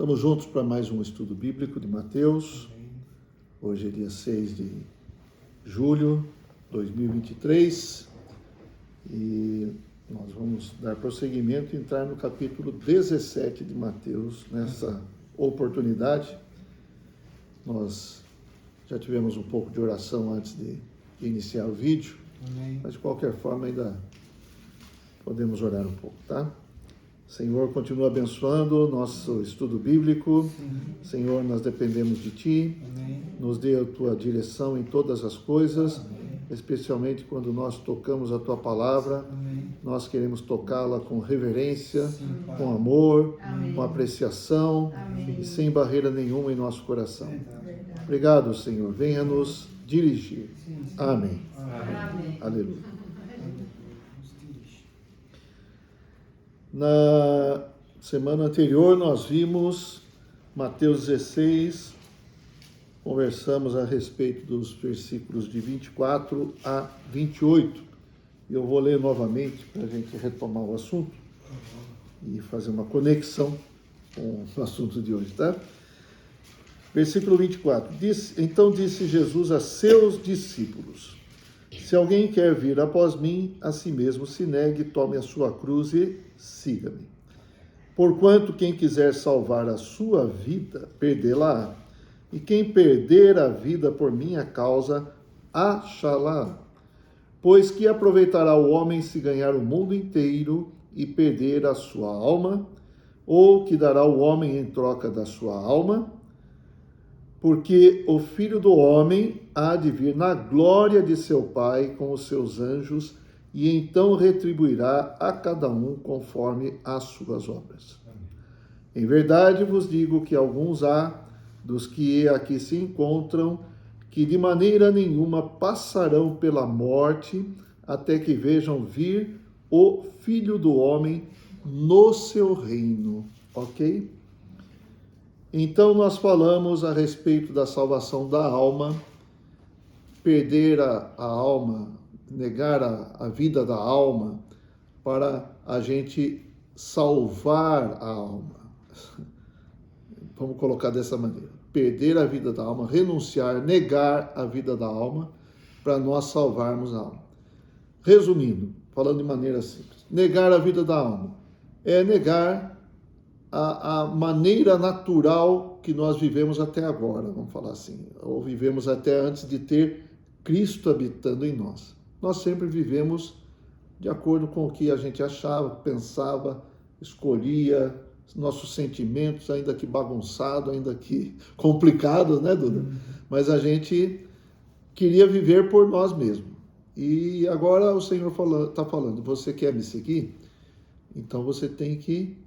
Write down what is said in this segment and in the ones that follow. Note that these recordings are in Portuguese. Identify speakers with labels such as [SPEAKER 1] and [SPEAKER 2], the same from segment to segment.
[SPEAKER 1] Estamos juntos para mais um estudo bíblico de Mateus. Hoje é dia 6 de julho de 2023 e nós vamos dar prosseguimento e entrar no capítulo 17 de Mateus nessa oportunidade. Nós já tivemos um pouco de oração antes de iniciar o vídeo, mas de qualquer forma ainda podemos orar um pouco, tá? Senhor, continua abençoando o nosso estudo bíblico. Sim. Senhor, nós dependemos de Ti. Amém. Nos dê a Tua direção em todas as coisas, amém, especialmente quando nós tocamos a Tua palavra. Amém. Nós queremos tocá-la com reverência, sim, com amor, amém, com apreciação, amém, e sem barreira nenhuma em nosso coração. Amém. Obrigado, Senhor. Venha nos dirigir. Sim, sim. Amém. Amém. Aleluia. Na semana anterior nós vimos Mateus 16, conversamos a respeito dos versículos de 24 a 28. Eu vou ler novamente para a gente retomar o assunto e fazer uma conexão com o assunto de hoje, tá? Versículo 24. Então disse Jesus a seus discípulos: se alguém quer vir após mim, a si mesmo se negue, tome a sua cruz e siga-me. Porquanto quem quiser salvar a sua vida, perdê-la-á. E quem perder a vida por minha causa, achá-la. Pois que aproveitará o homem se ganhar o mundo inteiro e perder a sua alma? Ou que dará o homem em troca da sua alma? Porque o Filho do Homem há de vir na glória de seu Pai com os seus anjos, e então retribuirá a cada um conforme as suas obras. Em verdade vos digo que alguns há, dos que aqui se encontram, que de maneira nenhuma passarão pela morte, até que vejam vir o Filho do Homem no seu reino. Ok? Então nós falamos a respeito da salvação da alma, perder a alma, negar a vida da alma, para a gente salvar a alma. Vamos colocar dessa maneira. Perder a vida da alma, renunciar, negar a vida da alma, para nós salvarmos a alma. Resumindo, falando de maneira simples, negar a vida da alma é negar a maneira natural que nós vivemos até agora, vamos falar assim, ou vivemos até antes de ter Cristo habitando em nós. Nós sempre vivemos de acordo com o que a gente achava, pensava, escolhia, nossos sentimentos, ainda que bagunçados, ainda que complicados, né, Duda? Mas a gente queria viver por nós mesmos. E agora o Senhor está falando, você quer me seguir? Então você tem que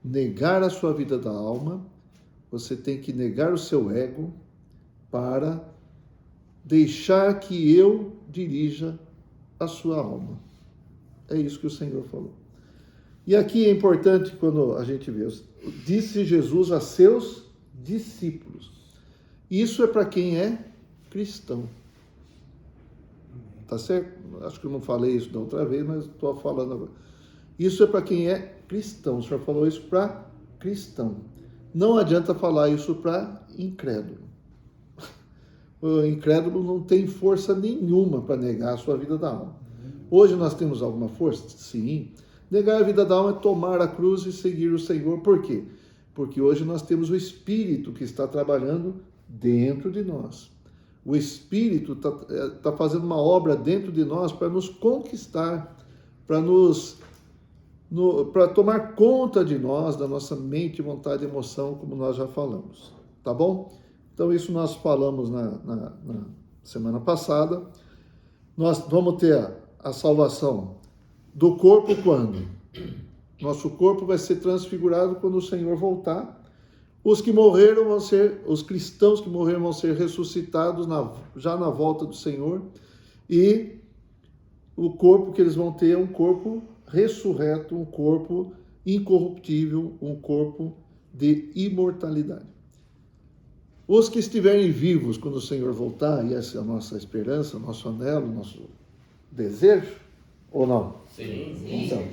[SPEAKER 1] negar a sua vida da alma, você tem que negar o seu ego para deixar que eu dirija a sua alma. É isso que o Senhor falou. E aqui é importante quando a gente vê, disse Jesus a seus discípulos. Isso é para quem é cristão. Tá certo? Acho que eu não falei isso da outra vez, mas estou falando agora. Isso é para quem é cristão. O Senhor falou isso para cristão. Não adianta falar isso para incrédulo. O incrédulo não tem força nenhuma para negar a sua vida da alma. Hoje nós temos alguma força? Sim. Negar a vida da alma é tomar a cruz e seguir o Senhor. Por quê? Porque hoje nós temos o Espírito que está trabalhando dentro de nós. O Espírito está fazendo uma obra dentro de nós para nos conquistar, para tomar conta de nós, da nossa mente, vontade e emoção, como nós já falamos. Tá bom? Então, isso nós falamos na semana passada. Nós vamos ter a salvação do corpo quando? Nosso corpo vai ser transfigurado quando o Senhor voltar. Os que morreram vão ser, os cristãos que morreram vão ser ressuscitados já na volta do Senhor. E o corpo que eles vão ter é um corpo ressurreto, um corpo incorruptível, um corpo de imortalidade. Os que estiverem vivos quando o Senhor voltar, e essa é a nossa esperança, nosso anelo, nosso desejo, ou não?
[SPEAKER 2] Sim.
[SPEAKER 1] Então,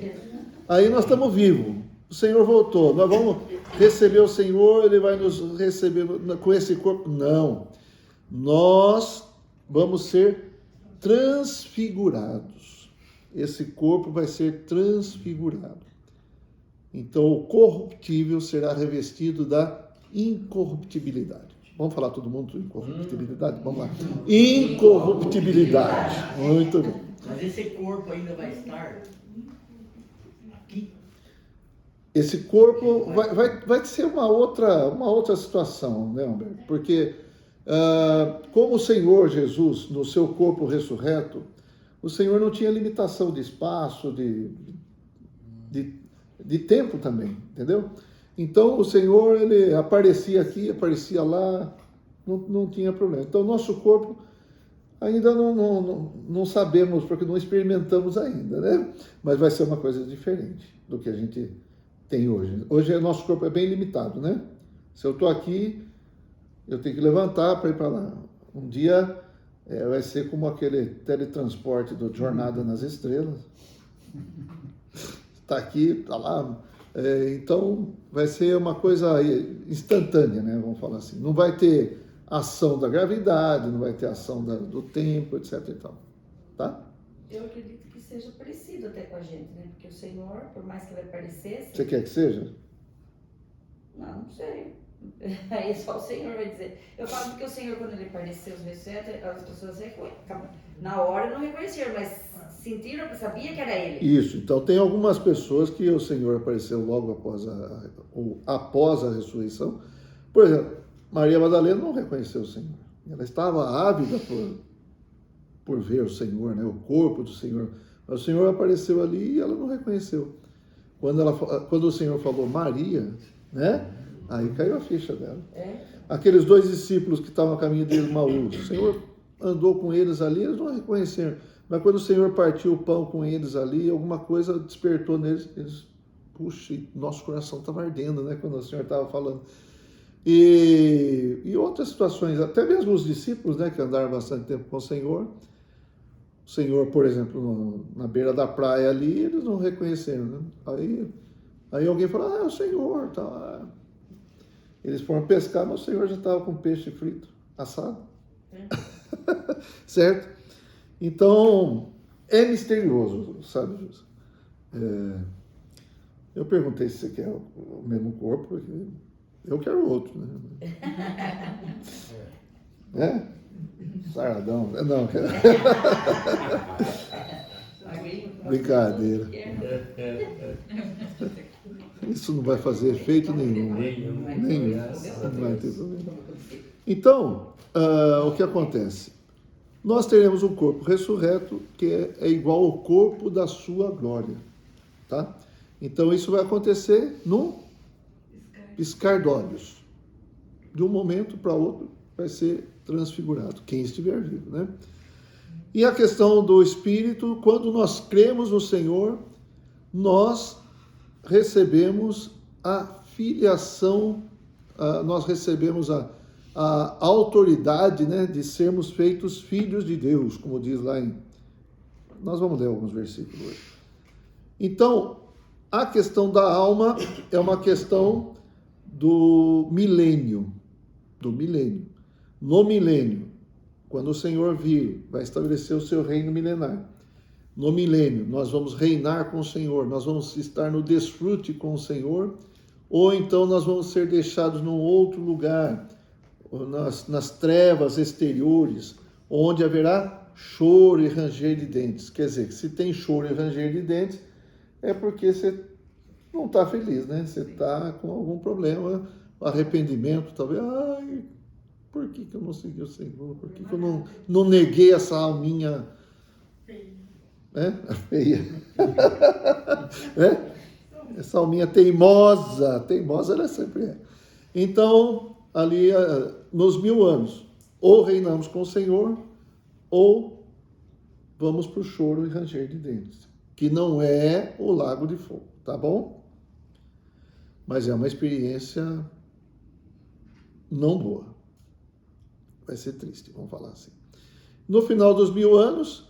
[SPEAKER 1] aí nós estamos vivos. O Senhor voltou. Nós vamos receber o Senhor, Ele vai nos receber com esse corpo. Não. Nós vamos ser transfigurados. Esse corpo vai ser transfigurado. Então, o corruptível será revestido da incorruptibilidade. Vamos falar todo mundo incorruptibilidade? Vamos lá. Incorruptibilidade. Muito bem.
[SPEAKER 2] Mas esse corpo ainda vai estar aqui?
[SPEAKER 1] Esse corpo vai ser uma outra situação, né, Humberto? Porque, como o Senhor Jesus, no seu corpo ressurreto, o Senhor não tinha limitação de espaço, de tempo também, entendeu? Então, o Senhor, ele aparecia aqui, aparecia lá, não tinha problema. Então, o nosso corpo ainda não sabemos, porque não experimentamos ainda, né? Mas vai ser uma coisa diferente do que a gente tem hoje. Hoje, o nosso corpo é bem limitado, né? Se eu estou aqui, eu tenho que levantar para ir para lá. Um dia, vai ser como aquele teletransporte do Jornada nas Estrelas. Está aqui, está lá. Então, vai ser uma coisa instantânea, né? Vamos falar assim. Não vai ter ação da gravidade, não vai ter ação do tempo, etc. e tal. Tá?
[SPEAKER 3] Eu acredito que seja parecido até com a gente, né? Porque o Senhor, por mais que ele aparecesse...
[SPEAKER 1] Você quer que seja?
[SPEAKER 3] Não sei. Aí só o Senhor vai dizer. Eu falo porque o Senhor, quando ele apareceu, as pessoas na hora não reconheceram, mas sentiram, sabia que era ele.
[SPEAKER 1] Isso. Então, tem algumas pessoas que o Senhor apareceu logo após a ressurreição. Por exemplo, Maria Madalena não reconheceu o Senhor. Ela estava ávida por ver o Senhor, né? O corpo do Senhor. Mas o Senhor apareceu ali e ela não reconheceu. Quando o Senhor falou Maria, né? Aí caiu a ficha dela. Aqueles 2 discípulos que estavam a caminho de Emaús, o Senhor andou com eles ali, eles não reconheceram. Mas quando o Senhor partiu o pão com eles ali, alguma coisa despertou neles. Eles, puxa, nosso coração estava ardendo, né? Quando o Senhor estava falando. E outras situações, até mesmo os discípulos, né? Que andaram bastante tempo com o Senhor, por exemplo, na beira da praia ali, eles não reconheceram, né? Aí alguém falou, é o Senhor, tá. Eles foram pescar, mas o Senhor já estava com peixe frito, assado. Certo? Então, é misterioso, sabe, José? Eu perguntei se você quer o mesmo corpo, eu quero outro, né? Saradão. Não, quero. Brincadeira. Isso não vai fazer efeito nenhum. Não vai ter problema. Então, o que acontece? Nós teremos um corpo ressurreto que é igual ao corpo da sua glória. Tá? Então, isso vai acontecer num piscar de olhos. De um momento para outro vai ser transfigurado, quem estiver vivo, né? E a questão do Espírito, quando nós cremos no Senhor, nós recebemos a filiação, nós recebemos a autoridade, né, de sermos feitos filhos de Deus, como diz lá nós vamos ler alguns versículos hoje. Então, a questão da alma é uma questão do milênio. No milênio, quando o Senhor vir, vai estabelecer o seu reino milenar. No milênio, nós vamos reinar com o Senhor, nós vamos estar no desfrute com o Senhor, ou então nós vamos ser deixados num outro lugar, nas trevas exteriores, onde haverá choro e ranger de dentes. Quer dizer, se tem choro e ranger de dentes, é porque você não está feliz, né? Você está com algum problema, arrependimento, talvez. Ai, por que eu não segui o Senhor? Por que eu não neguei essa alminha feia? Essa alminha teimosa ela sempre é. Então, ali nos 1000 anos, ou reinamos com o Senhor, ou vamos para o choro e ranger de dentes, que não é o lago de fogo, tá bom? Mas é uma experiência não boa. Vai ser triste, vamos falar assim. No final dos 1000 anos,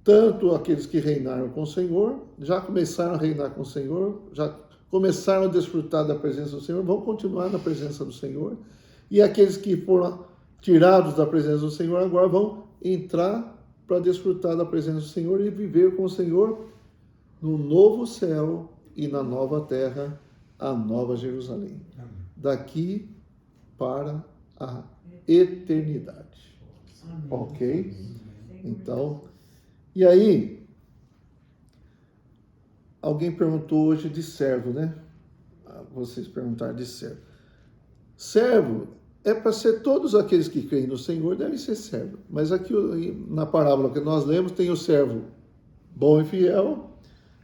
[SPEAKER 1] tanto aqueles que reinaram com o Senhor, já começaram a reinar com o Senhor, já começaram a desfrutar da presença do Senhor, vão continuar na presença do Senhor. E aqueles que foram tirados da presença do Senhor agora vão entrar para desfrutar da presença do Senhor e viver com o Senhor no novo céu e na nova terra, a nova Jerusalém. Daqui para a eternidade. Ok? Então, e aí, alguém perguntou hoje de servo, né? Vocês perguntaram de servo. Servo é para ser todos aqueles que creem no Senhor devem ser servo. Mas aqui na parábola que nós lemos tem o servo bom e fiel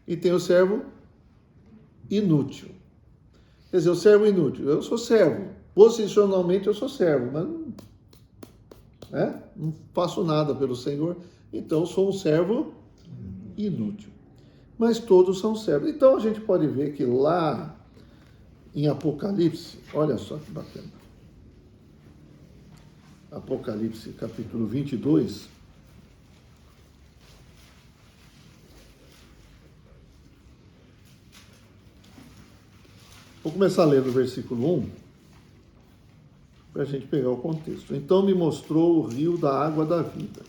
[SPEAKER 1] e tem o servo inútil. Quer dizer, o servo inútil. Eu sou servo. Posicionalmente eu sou servo, mas não faço nada pelo Senhor. Então sou um servo inútil. Mas todos são servos. Então a gente pode ver que lá em Apocalipse, olha só que bacana. Apocalipse, capítulo 22. Vou começar a ler do versículo 1, para a gente pegar o contexto. Então me mostrou o rio da água da vida,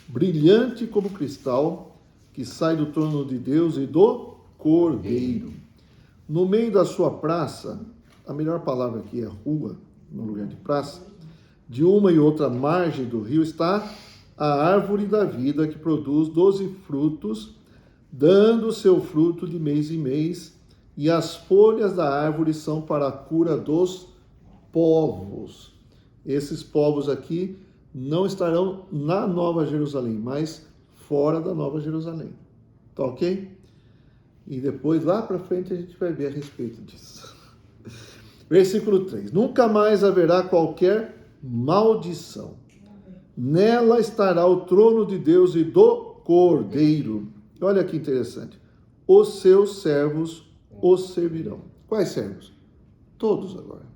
[SPEAKER 1] brilhante como cristal, que sai do trono de Deus e do Cordeiro. No meio da sua praça, a melhor palavra aqui é rua, no lugar de praça, de uma e outra margem do rio está a árvore da vida, que produz 12 frutos, dando seu fruto de mês em mês, e as folhas da árvore são para a cura dos povos. Esses povos aqui não estarão na Nova Jerusalém, mas fora da Nova Jerusalém. Tá ok? E depois, lá para frente, a gente vai ver a respeito disso. Versículo 3. Nunca mais haverá qualquer maldição. Nela estará o trono de Deus e do Cordeiro. Olha que interessante. Os seus servos os servirão. Quais servos? Todos agora.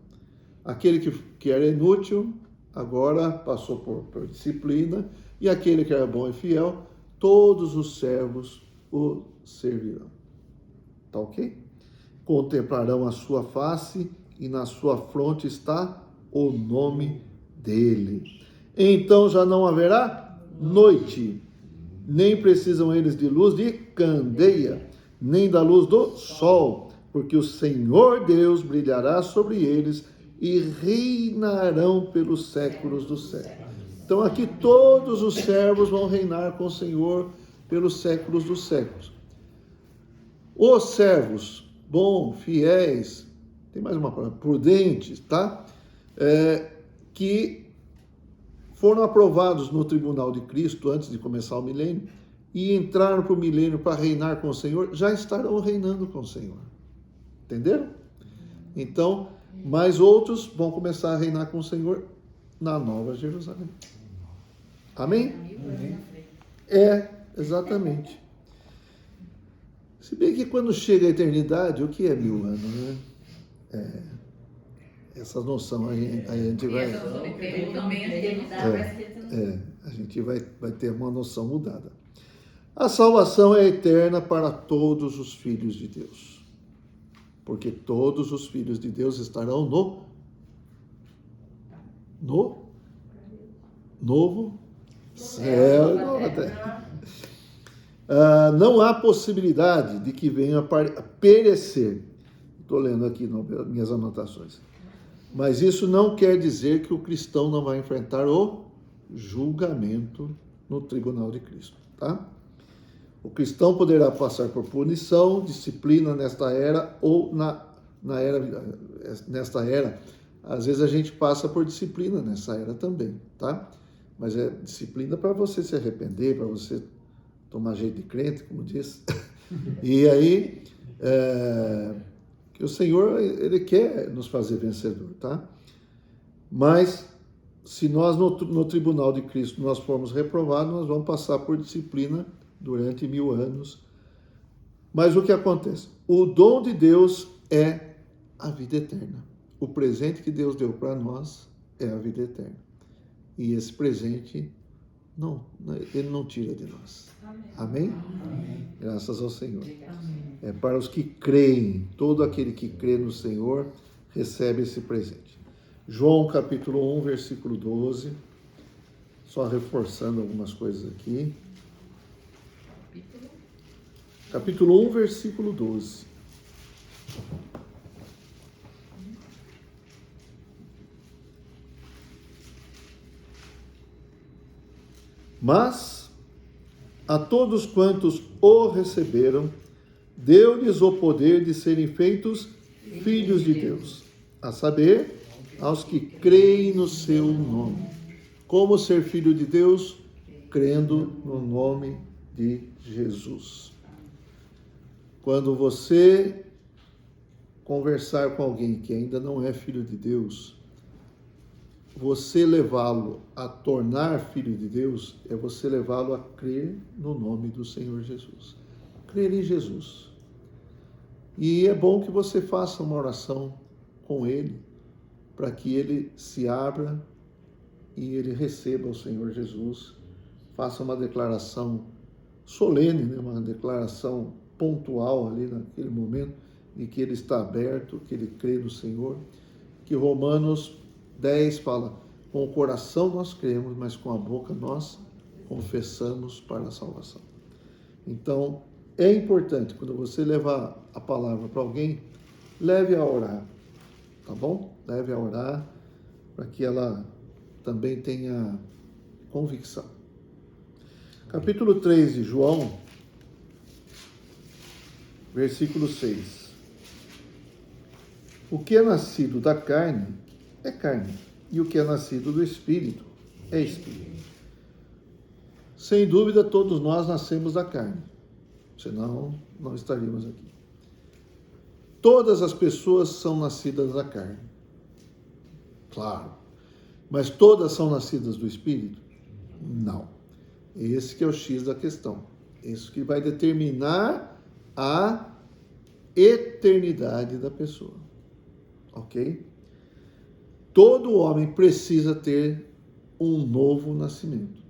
[SPEAKER 1] Aquele que era inútil, agora passou por disciplina, e aquele que era bom e fiel, todos os servos o servirão. Tá ok? Contemplarão a sua face, e na sua fronte está o nome dele. Então já não haverá noite, nem precisam eles de luz de candeia, nem da luz do sol, porque o Senhor Deus brilhará sobre eles e reinarão pelos séculos dos séculos. Então aqui todos os servos vão reinar com o Senhor pelos séculos dos séculos. Os servos bons, fiéis, tem mais uma palavra, prudentes, tá? Que foram aprovados no tribunal de Cristo antes de começar o milênio e entraram para o milênio para reinar com o Senhor, já estarão reinando com o Senhor. Entenderam? Então, mais outros vão começar a reinar com o Senhor na Nova Jerusalém. Amém? Exatamente. Se bem que quando chega a eternidade, o que é 1000 anos, né? Essa noção a gente vai... a gente vai ter uma noção mudada. A salvação é eterna para todos os filhos de Deus. Porque todos os filhos de Deus estarão no novo céu e nova terra. Não há possibilidade de que venha a perecer. Estou lendo aqui nas minhas anotações. Mas isso não quer dizer que o cristão não vai enfrentar o julgamento no tribunal de Cristo, tá? O cristão poderá passar por punição, disciplina nesta era ou nesta era. Às vezes a gente passa por disciplina nessa era também, tá? Mas é disciplina para você se arrepender, para você tomar jeito de crente, como diz. E aí, que o Senhor, Ele quer nos fazer vencedor, tá? Mas, se nós no tribunal de Cristo nós formos reprovados, nós vamos passar por disciplina durante 1000 anos. Mas o que acontece? O dom de Deus é a vida eterna. O presente que Deus deu para nós é a vida eterna. E esse presente, Ele não tira de nós. Amém? Amém? Graças ao Senhor.
[SPEAKER 3] Amém.
[SPEAKER 1] É para os que creem. Todo aquele que crê no Senhor recebe esse presente. João capítulo 1, versículo 12. Só reforçando algumas coisas aqui. Capítulo 1, versículo 12. Mas a todos quantos o receberam, deu-lhes o poder de serem feitos filhos de Deus, a saber, aos que creem no seu nome. Como ser filho de Deus? Crendo no nome de Jesus. Quando você conversar com alguém que ainda não é filho de Deus, você levá-lo a tornar filho de Deus é você levá-lo a crer no nome do Senhor Jesus. Crer em Jesus. E é bom que você faça uma oração com ele, para que ele se abra e ele receba o Senhor Jesus. Faça uma declaração solene, né? Uma declaração pontual ali naquele momento, em que ele está aberto, que ele crê no Senhor. Que Romanos 10 fala, com o coração nós cremos, mas com a boca nós confessamos para a salvação. Então, é importante, quando você levar a palavra para alguém, leve a orar, tá bom? Leve a orar, para que ela também tenha convicção. Capítulo 3 de João, versículo 6. O que é nascido da carne é carne, e o que é nascido do Espírito é Espírito. Sem dúvida, todos nós nascemos da carne, senão não estaríamos aqui. Todas as pessoas são nascidas da carne, claro, mas todas são nascidas do Espírito? Não. Esse que é o X da questão. Isso que vai determinar a eternidade da pessoa. Ok? Todo homem precisa ter um novo nascimento.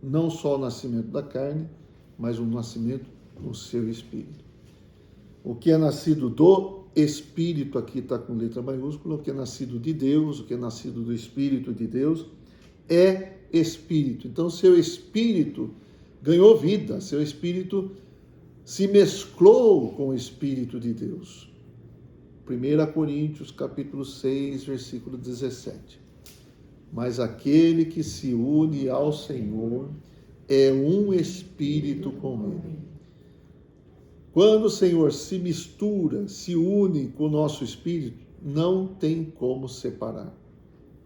[SPEAKER 1] Não só o nascimento da carne, mas o nascimento no seu espírito. O que é nascido do Espírito, aqui está com letra maiúscula, o que é nascido de Deus, o que é nascido do Espírito de Deus, é Espírito. Então, seu Espírito ganhou vida, seu Espírito se mesclou com o Espírito de Deus. 1 Coríntios, capítulo 6, versículo 17. Mas aquele que se une ao Senhor é um Espírito com Ele. Quando o Senhor se mistura, se une com o nosso espírito, não tem como separar,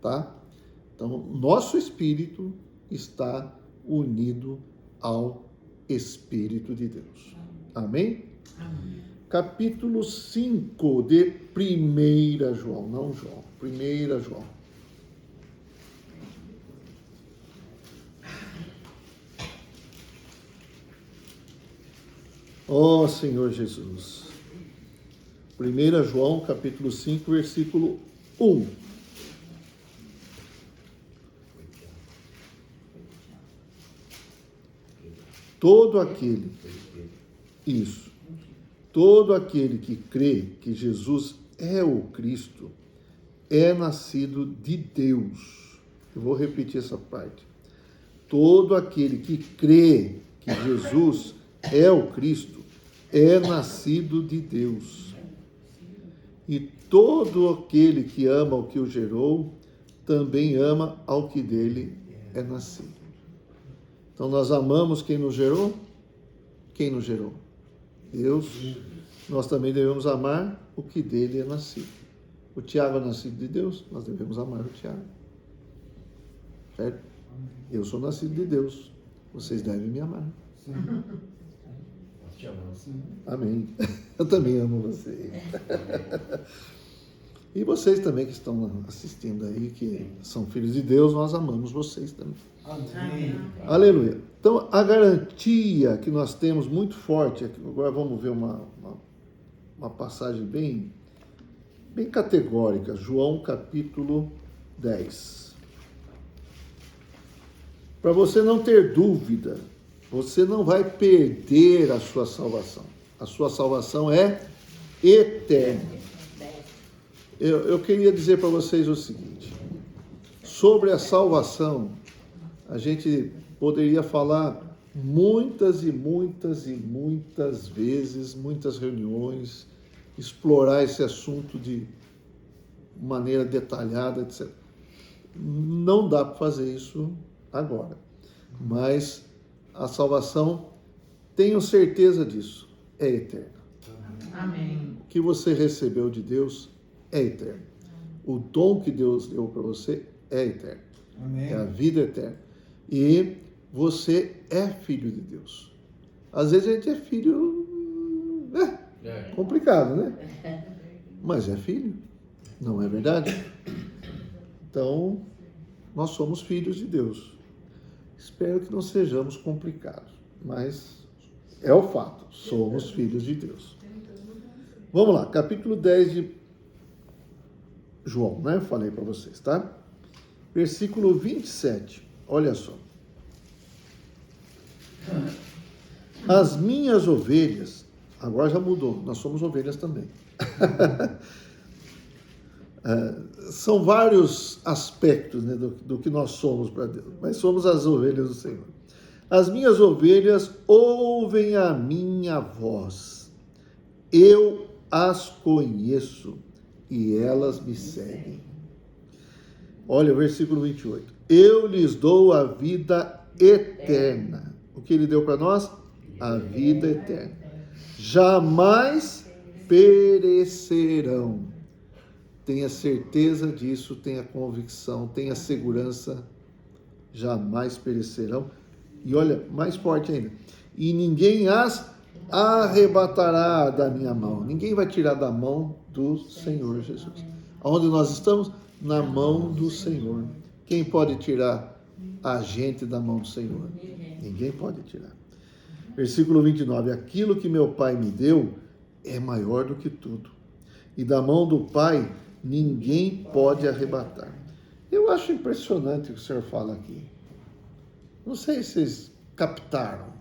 [SPEAKER 1] tá? Então, nosso espírito está unido ao Espírito de Deus. Amém?
[SPEAKER 2] Amém.
[SPEAKER 1] Capítulo 5 de 1 João, não João, 1 João. Ó Senhor Jesus. 1 João, capítulo 5, versículo 1. Todo aquele que crê que Jesus é o Cristo, é nascido de Deus. Eu vou repetir essa parte. Todo aquele que crê que Jesus é o Cristo, é nascido de Deus. E todo aquele que ama o que o gerou, também ama ao que dele é nascido. Então nós amamos quem nos gerou? Quem nos gerou? Deus. Nós também devemos amar o que dele é nascido. O Tiago é nascido de Deus, nós devemos amar o Tiago. Certo? Eu sou nascido de Deus, vocês devem me amar. Amém. Eu também amo vocês. E vocês também que estão assistindo aí, que são filhos de Deus, nós amamos vocês também.
[SPEAKER 2] Amém.
[SPEAKER 1] Aleluia. Então, a garantia que nós temos muito forte, agora vamos ver uma passagem bem categórica, João capítulo 10. Para você não ter dúvida, você não vai perder a sua salvação. A sua salvação é eterna. Eu queria dizer para vocês o seguinte: sobre a salvação, a gente poderia falar muitas e muitas e muitas vezes, muitas reuniões, explorar esse assunto de maneira detalhada, etc. Não dá para fazer isso agora, mas a salvação, tenho certeza disso, é eterna.
[SPEAKER 2] Amém.
[SPEAKER 1] O que você recebeu de Deus é eterno. O dom que Deus deu para você é eterno.
[SPEAKER 4] Amém.
[SPEAKER 1] É a vida eterna. E você é filho de Deus. Às vezes a gente é filho complicado, né? Mas é filho, não é verdade? Então, nós somos filhos de Deus. Espero que não sejamos complicados, mas é o fato, somos filhos de Deus. Vamos lá, capítulo 10 de João, né? Eu falei para vocês, tá? Versículo 27, olha só. As minhas ovelhas, agora já mudou, nós somos ovelhas também. São vários aspectos, né, do que nós somos para Deus, mas somos as ovelhas do Senhor. As minhas ovelhas ouvem a minha voz, eu as conheço e elas me seguem. Olha o versículo 28. Eu lhes dou a vida eterna. O que ele deu para nós? A vida eterna. Jamais perecerão. Tenha certeza disso, tenha convicção, tenha segurança. Jamais perecerão. E olha, mais forte ainda. E ninguém as arrebatará da minha mão. Ninguém vai tirar da mão do Senhor Jesus. Aonde nós estamos? Na mão do Senhor. Quem pode tirar a gente da mão do Senhor? Ninguém pode tirar. Versículo 29. Aquilo que meu Pai me deu é maior do que tudo. E da mão do Pai ninguém pode arrebatar. Eu acho impressionante o que o Senhor fala aqui. Não sei se vocês captaram.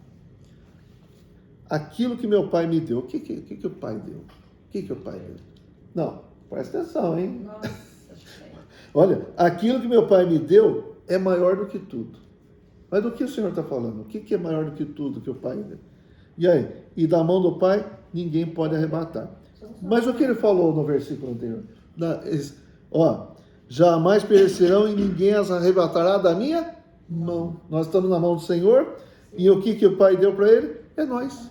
[SPEAKER 1] Aquilo que meu Pai me deu. O que o Pai deu? O que o Pai deu? Não, presta atenção, hein? Olha, aquilo que meu Pai me deu é maior do que tudo. Mas do que o Senhor está falando? O que é maior do que tudo que o Pai deu? E aí? E da mão do Pai, ninguém pode arrebatar. Mas o que ele falou no versículo anterior? Jamais perecerão e ninguém as arrebatará da minha mão. Nós estamos na mão do Senhor e o que o Pai deu para ele? É nós.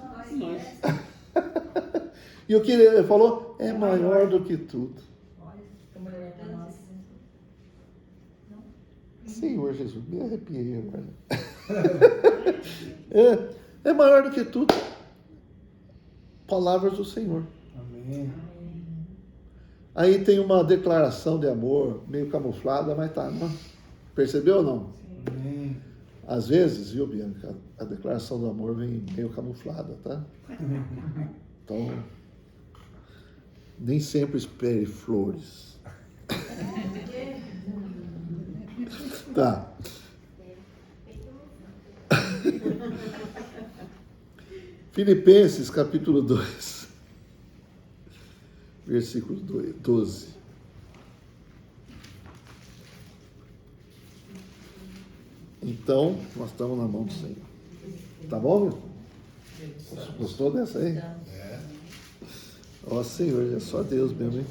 [SPEAKER 1] E o que ele falou? É maior do que tudo. Senhor Jesus, me arrepiei agora. É maior do que tudo. Palavras do Senhor.
[SPEAKER 4] Amém.
[SPEAKER 1] Aí tem uma declaração de amor, meio camuflada, mas tá, não? Percebeu ou não?
[SPEAKER 4] Amém.
[SPEAKER 1] Às vezes, viu, Bianca, a declaração do amor vem meio camuflada, tá? Então, nem sempre espere flores. Tá. Filipenses, capítulo 2, versículo 12. Então, nós estamos na mão do Senhor. Tá bom, meu? Gostou dessa aí? Ó Senhor, é só Deus mesmo, hein?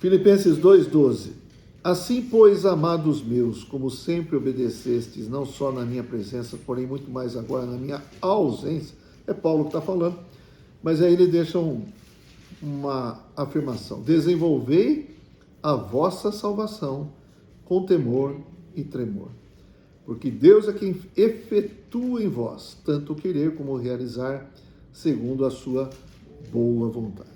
[SPEAKER 1] Filipenses 2,12. Assim, pois, amados meus, como sempre obedecestes, não só na minha presença, porém muito mais agora na minha ausência, é Paulo que está falando, mas aí ele deixa uma afirmação: desenvolvei a vossa salvação com temor e tremor, porque Deus é quem efetua em vós, tanto o querer como o realizar, segundo a sua boa vontade.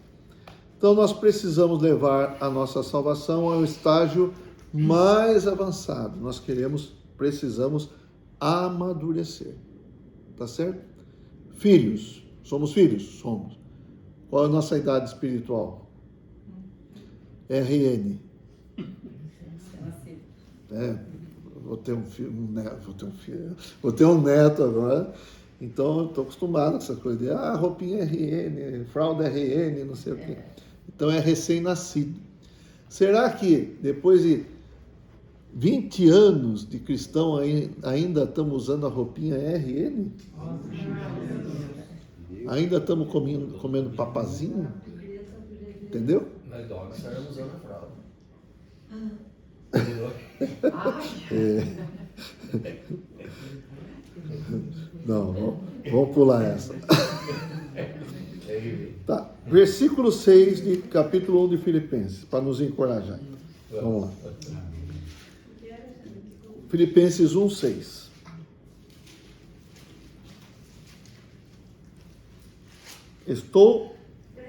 [SPEAKER 1] Então nós precisamos levar a nossa salvação ao estágio mais avançado. Nós precisamos amadurecer. Tá certo? Filhos. Somos filhos? Somos. Qual é a nossa idade espiritual? RN. Vou ter um neto agora. Então eu estou acostumado com essa coisa de roupinha RN, fralda RN, não sei o quê. Então é recém-nascido. Será que depois de 20 anos de cristão ainda estamos usando a roupinha RN? Ainda estamos comendo papazinho? Entendeu?
[SPEAKER 2] Mas dog estaremos usando a fralda.
[SPEAKER 1] Não, vamos pular essa. Tá. Versículo 6 de capítulo 1 de Filipenses, para nos encorajar. Vamos lá. Filipenses 1, 6. Estou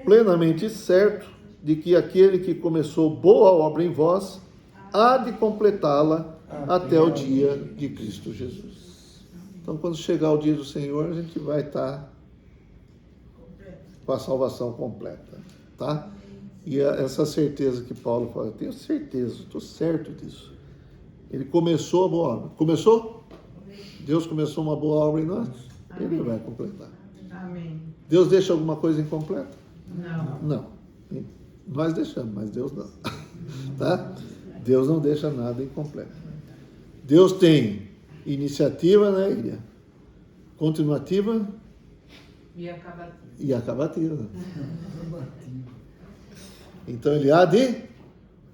[SPEAKER 1] plenamente certo de que aquele que começou boa obra em vós há de completá-la até o dia de Cristo Jesus. Então, quando chegar o dia do Senhor, a gente vai estar com a salvação completa, tá? E essa certeza que Paulo fala, eu tenho certeza, estou certo disso. Ele começou a boa obra. Começou? Deus começou uma boa obra em nós, Ele vai completar.
[SPEAKER 4] Amém.
[SPEAKER 1] Deus deixa alguma coisa incompleta?
[SPEAKER 4] Não.
[SPEAKER 1] Não. Nós deixamos, mas Deus não. Tá? Deus não deixa nada incompleto. Deus tem iniciativa, né, Ilha? Continuativa
[SPEAKER 4] E acabativa.
[SPEAKER 1] e acabativa. Então ele há de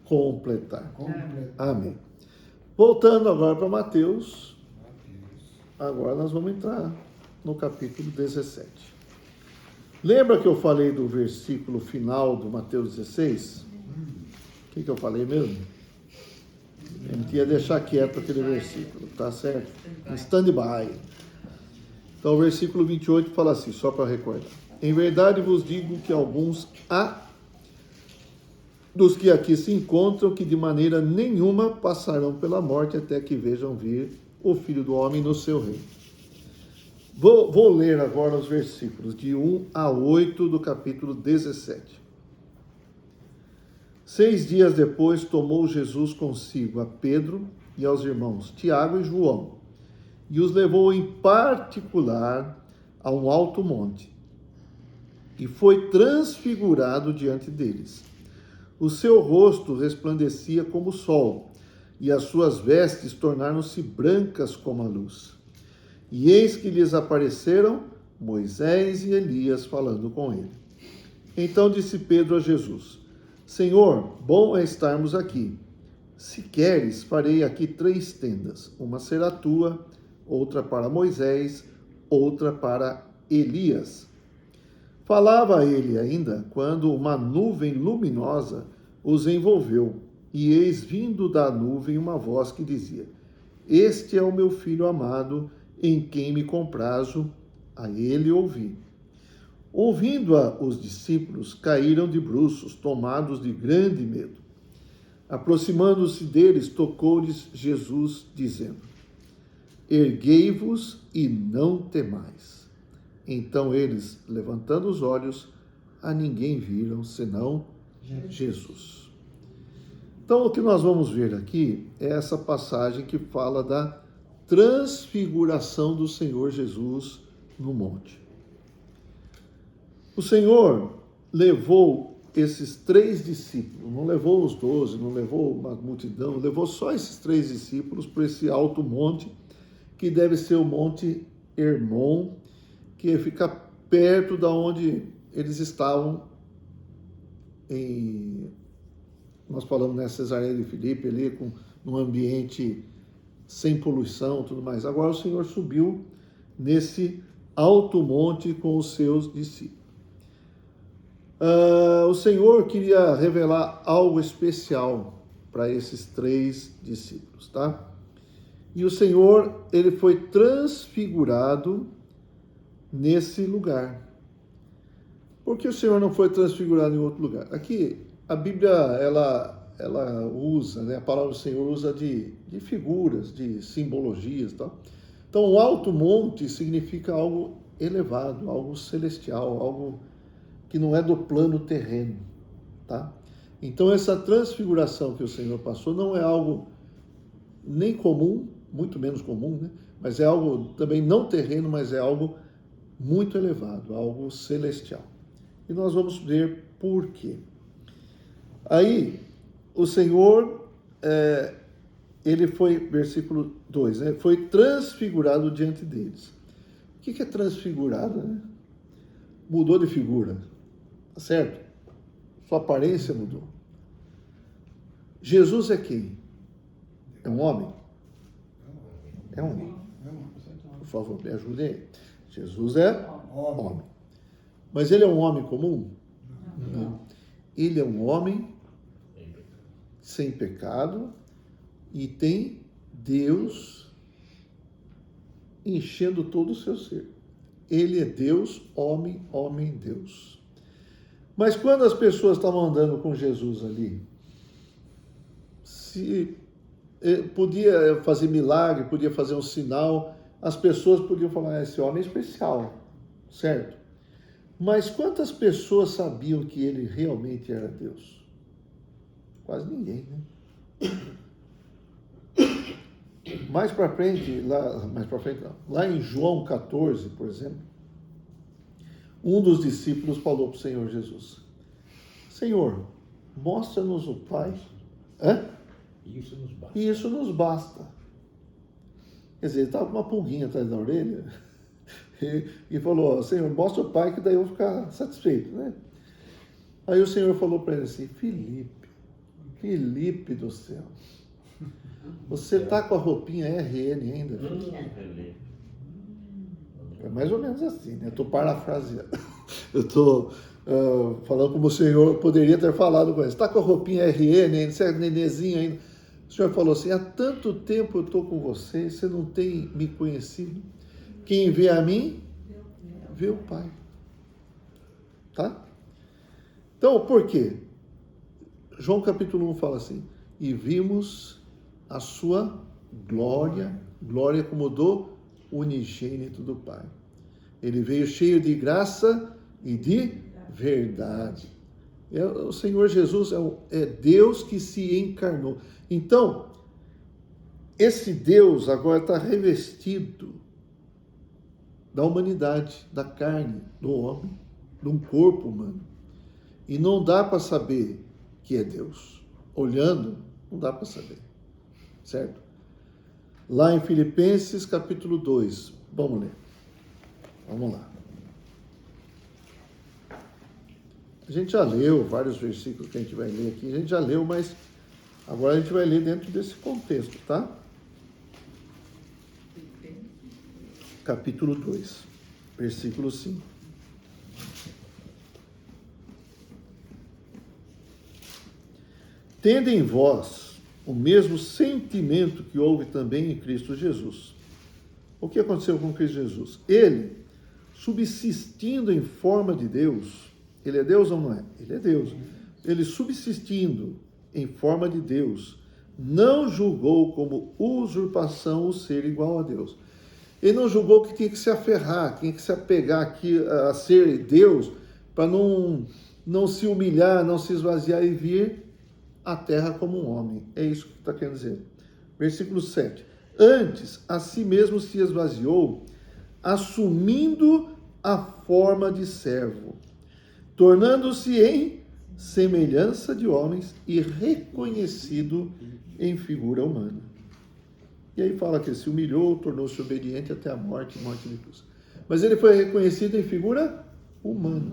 [SPEAKER 1] completar. Amém. Voltando agora para Mateus. Agora nós vamos entrar no capítulo 17. Lembra que eu falei do versículo final do Mateus 16? O que eu falei mesmo? A gente ia deixar quieto aquele versículo, tá certo? Em stand-by. Então o versículo 28 fala assim, só para recordar. Em verdade vos digo que alguns há dos que aqui se encontram que de maneira nenhuma passarão pela morte até que vejam vir o Filho do Homem no seu reino. Vou ler agora os versículos de 1 a 8 do capítulo 17. 6 dias depois tomou Jesus consigo a Pedro e aos irmãos Tiago e João e os levou em particular a um alto monte e foi transfigurado diante deles. O seu rosto resplandecia como o sol e as suas vestes tornaram-se brancas como a luz. E eis que lhes apareceram Moisés e Elias falando com ele. Então disse Pedro a Jesus: Senhor, bom é estarmos aqui. Se queres, farei aqui 3 tendas. Uma será tua, outra para Moisés, outra para Elias. Falava ele ainda, quando uma nuvem luminosa os envolveu. E eis vindo da nuvem uma voz que dizia: Este é o meu filho amado, em quem me comprazo, a ele ouvi. Ouvindo-a, os discípulos caíram de bruços, tomados de grande medo. Aproximando-se deles, tocou-lhes Jesus, dizendo: Erguei-vos e não temais. Então eles, levantando os olhos, a ninguém viram, senão Jesus. Então o que nós vamos ver aqui é essa passagem que fala da transfiguração do Senhor Jesus no monte. O Senhor levou esses 3 discípulos, não levou os 12, não levou uma multidão, levou só esses 3 discípulos para esse alto monte, que deve ser o Monte Hermon, que fica perto da onde eles estavam nós falamos nessa Cesareia de Filipe ali, num ambiente sem poluição e tudo mais. Agora o Senhor subiu nesse alto monte com os seus discípulos. O Senhor queria revelar algo especial para esses 3 discípulos, tá? E o Senhor, ele foi transfigurado nesse lugar. Por que o Senhor não foi transfigurado em outro lugar? Aqui, a Bíblia, ela usa, né? A palavra do Senhor usa de figuras, de simbologias e tal. Então, o alto monte significa algo elevado, algo celestial, algo que não é do plano terreno, tá? Então, essa transfiguração que o Senhor passou não é algo nem comum, muito menos comum, né? Mas é algo também não terreno, mas é algo muito elevado, algo celestial. E nós vamos ver por quê. Aí, o Senhor, ele foi, versículo 2, né? Foi transfigurado diante deles. O que é transfigurado, né? Mudou de figura, tá certo? Sua aparência mudou. Jesus é quem? É um homem? É um homem. Por favor, me ajudem aí. Jesus é homem. Mas ele é um homem comum? Não. Ele é um homem sem pecado e tem Deus enchendo todo o seu ser. Ele é Deus, homem, homem, Deus. Mas quando as pessoas estavam andando com Jesus ali, se podia fazer milagre, podia fazer um sinal, as pessoas podiam falar, esse homem é especial, certo? Mas quantas pessoas sabiam que ele realmente era Deus? Quase ninguém, né? Mais para frente, lá em João 14, por exemplo, um dos discípulos falou para o Senhor Jesus, Senhor, mostra-nos o Pai.
[SPEAKER 2] Isso nos basta.
[SPEAKER 1] E isso nos basta. Quer dizer, ele estava com uma pulguinha atrás da orelha e falou, Senhor, mostra o Pai que daí eu vou ficar satisfeito, né? Aí o Senhor falou para ele assim, Felipe do céu, você está com a roupinha RN ainda? É mais ou menos assim, né? Eu estou parafraseando. Eu estou falando como o Senhor poderia ter falado com ele. Você está com a roupinha RN ainda? Você é nenezinho ainda? O Senhor falou assim, há tanto tempo eu estou com você, você não tem me conhecido. Quem vê a mim, vê o Pai. Tá? Então, por quê? João capítulo 1 fala assim, e vimos a sua glória, glória como do unigênito do Pai. Ele veio cheio de graça e de verdade. O Senhor Jesus é Deus que se encarnou. Então, esse Deus agora está revestido da humanidade, da carne, do homem, de um corpo humano. E não dá para saber que é Deus. Olhando, não dá para saber. Certo? Lá em Filipenses capítulo 2, vamos ler. Vamos lá. A gente já leu vários versículos que a gente vai ler aqui, a gente já leu, mas agora a gente vai ler dentro desse contexto, tá? Capítulo 2, versículo 5. Tende em vós o mesmo sentimento que houve também em Cristo Jesus. O que aconteceu com Cristo Jesus? Ele, subsistindo em forma de Deus, ele é Deus ou não é? Ele é Deus. Ele subsistindo em forma de Deus, não julgou como usurpação o ser igual a Deus. Ele não julgou que tinha que se aferrar, tinha que se apegar aqui a ser Deus, para não se humilhar, não se esvaziar e vir à terra como um homem. É isso que está querendo dizer. Versículo 7. Antes, a si mesmo se esvaziou, assumindo a forma de servo, tornando-se em semelhança de homens e reconhecido em figura humana. E aí fala que ele se humilhou, tornou-se obediente até a morte de cruz. Mas ele foi reconhecido em figura humana.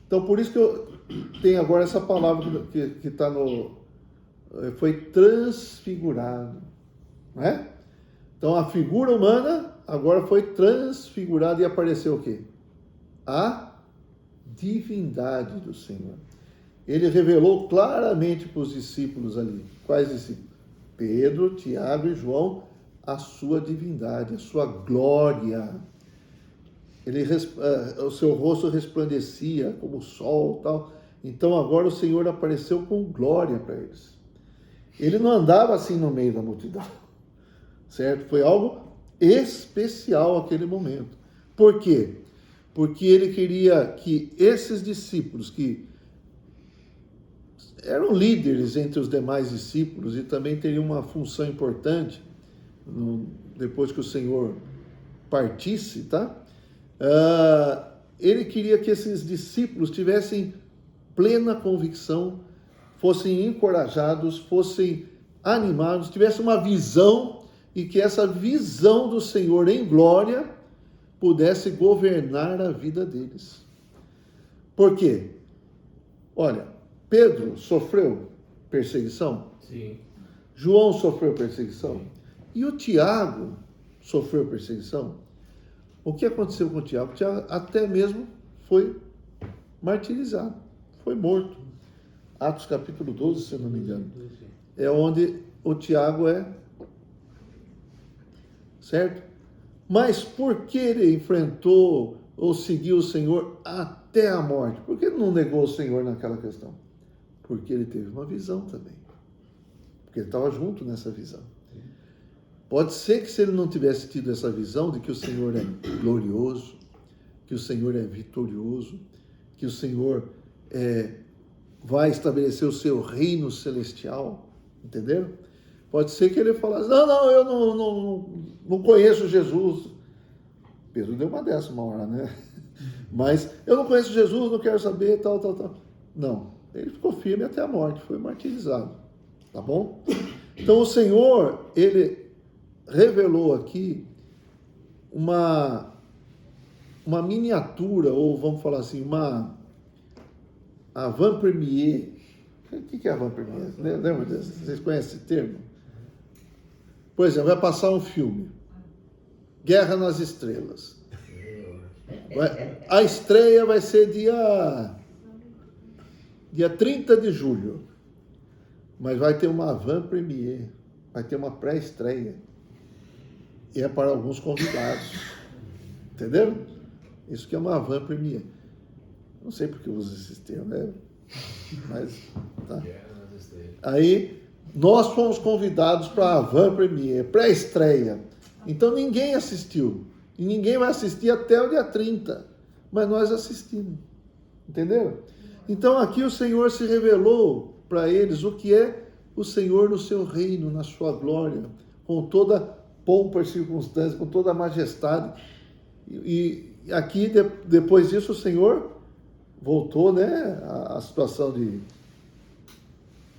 [SPEAKER 1] Então, por isso que eu tenho agora essa palavra que está no... Foi transfigurado. Não é? Então, a figura humana agora foi transfigurada e apareceu o quê? A divindade do Senhor. Ele revelou claramente para os discípulos ali. Quais discípulos? Pedro, Tiago e João, a sua divindade, a sua glória. O seu rosto resplandecia como o sol, tal. Então agora o Senhor apareceu com glória para eles. Ele não andava assim no meio da multidão, certo? Foi algo especial aquele momento. Por quê? Porque ele queria que esses discípulos que eram líderes entre os demais discípulos e também teriam uma função importante depois que o Senhor partisse, tá? Ele queria que esses discípulos tivessem plena convicção, fossem encorajados, fossem animados, tivessem uma visão e que essa visão do Senhor em glória pudesse governar a vida deles. Por quê? Olha, Pedro sofreu perseguição,
[SPEAKER 2] Sim.
[SPEAKER 1] João sofreu perseguição e o Tiago sofreu perseguição. O que aconteceu com o Tiago? O Tiago até mesmo foi martirizado, foi morto. Atos capítulo 12, se eu não me engano, é onde o Tiago é, certo? Mas por que ele enfrentou ou seguiu o Senhor até a morte? Por que ele não negou o Senhor naquela questão? Porque ele teve uma visão também. Porque ele estava junto nessa visão. Pode ser que se ele não tivesse tido essa visão de que o Senhor é glorioso, que o Senhor é vitorioso, que o Senhor vai estabelecer o seu reino celestial, entenderam? Pode ser que ele falasse, não, eu não conheço Jesus. Pedro deu uma dessa uma hora, né? Mas eu não conheço Jesus, não quero saber, tal. Não, ele ficou firme até a morte, foi martirizado, tá bom? Então o Senhor, ele revelou aqui uma miniatura, ou vamos falar assim, a avant-première. O que é avant-première? Lembra disso? Vocês conhecem esse termo? Por exemplo, vai passar um filme, Guerra nas Estrelas. A estreia vai ser dia 30 de julho, mas vai ter uma avant-première, vai ter uma pré-estreia, e é para alguns convidados, entenderam? Isso que é uma avant-première. Não sei porque usa esse termo, né? Mas, tá. Aí, nós fomos convidados para a avant-première, pré-estreia. Então, ninguém assistiu. E ninguém vai assistir até o dia 30. Mas nós assistimos. Entenderam? Então, aqui o Senhor se revelou para eles o que é o Senhor no seu reino, na sua glória, com toda pompa e circunstância, com toda a majestade. E aqui, depois disso, o Senhor voltou, né, a situação de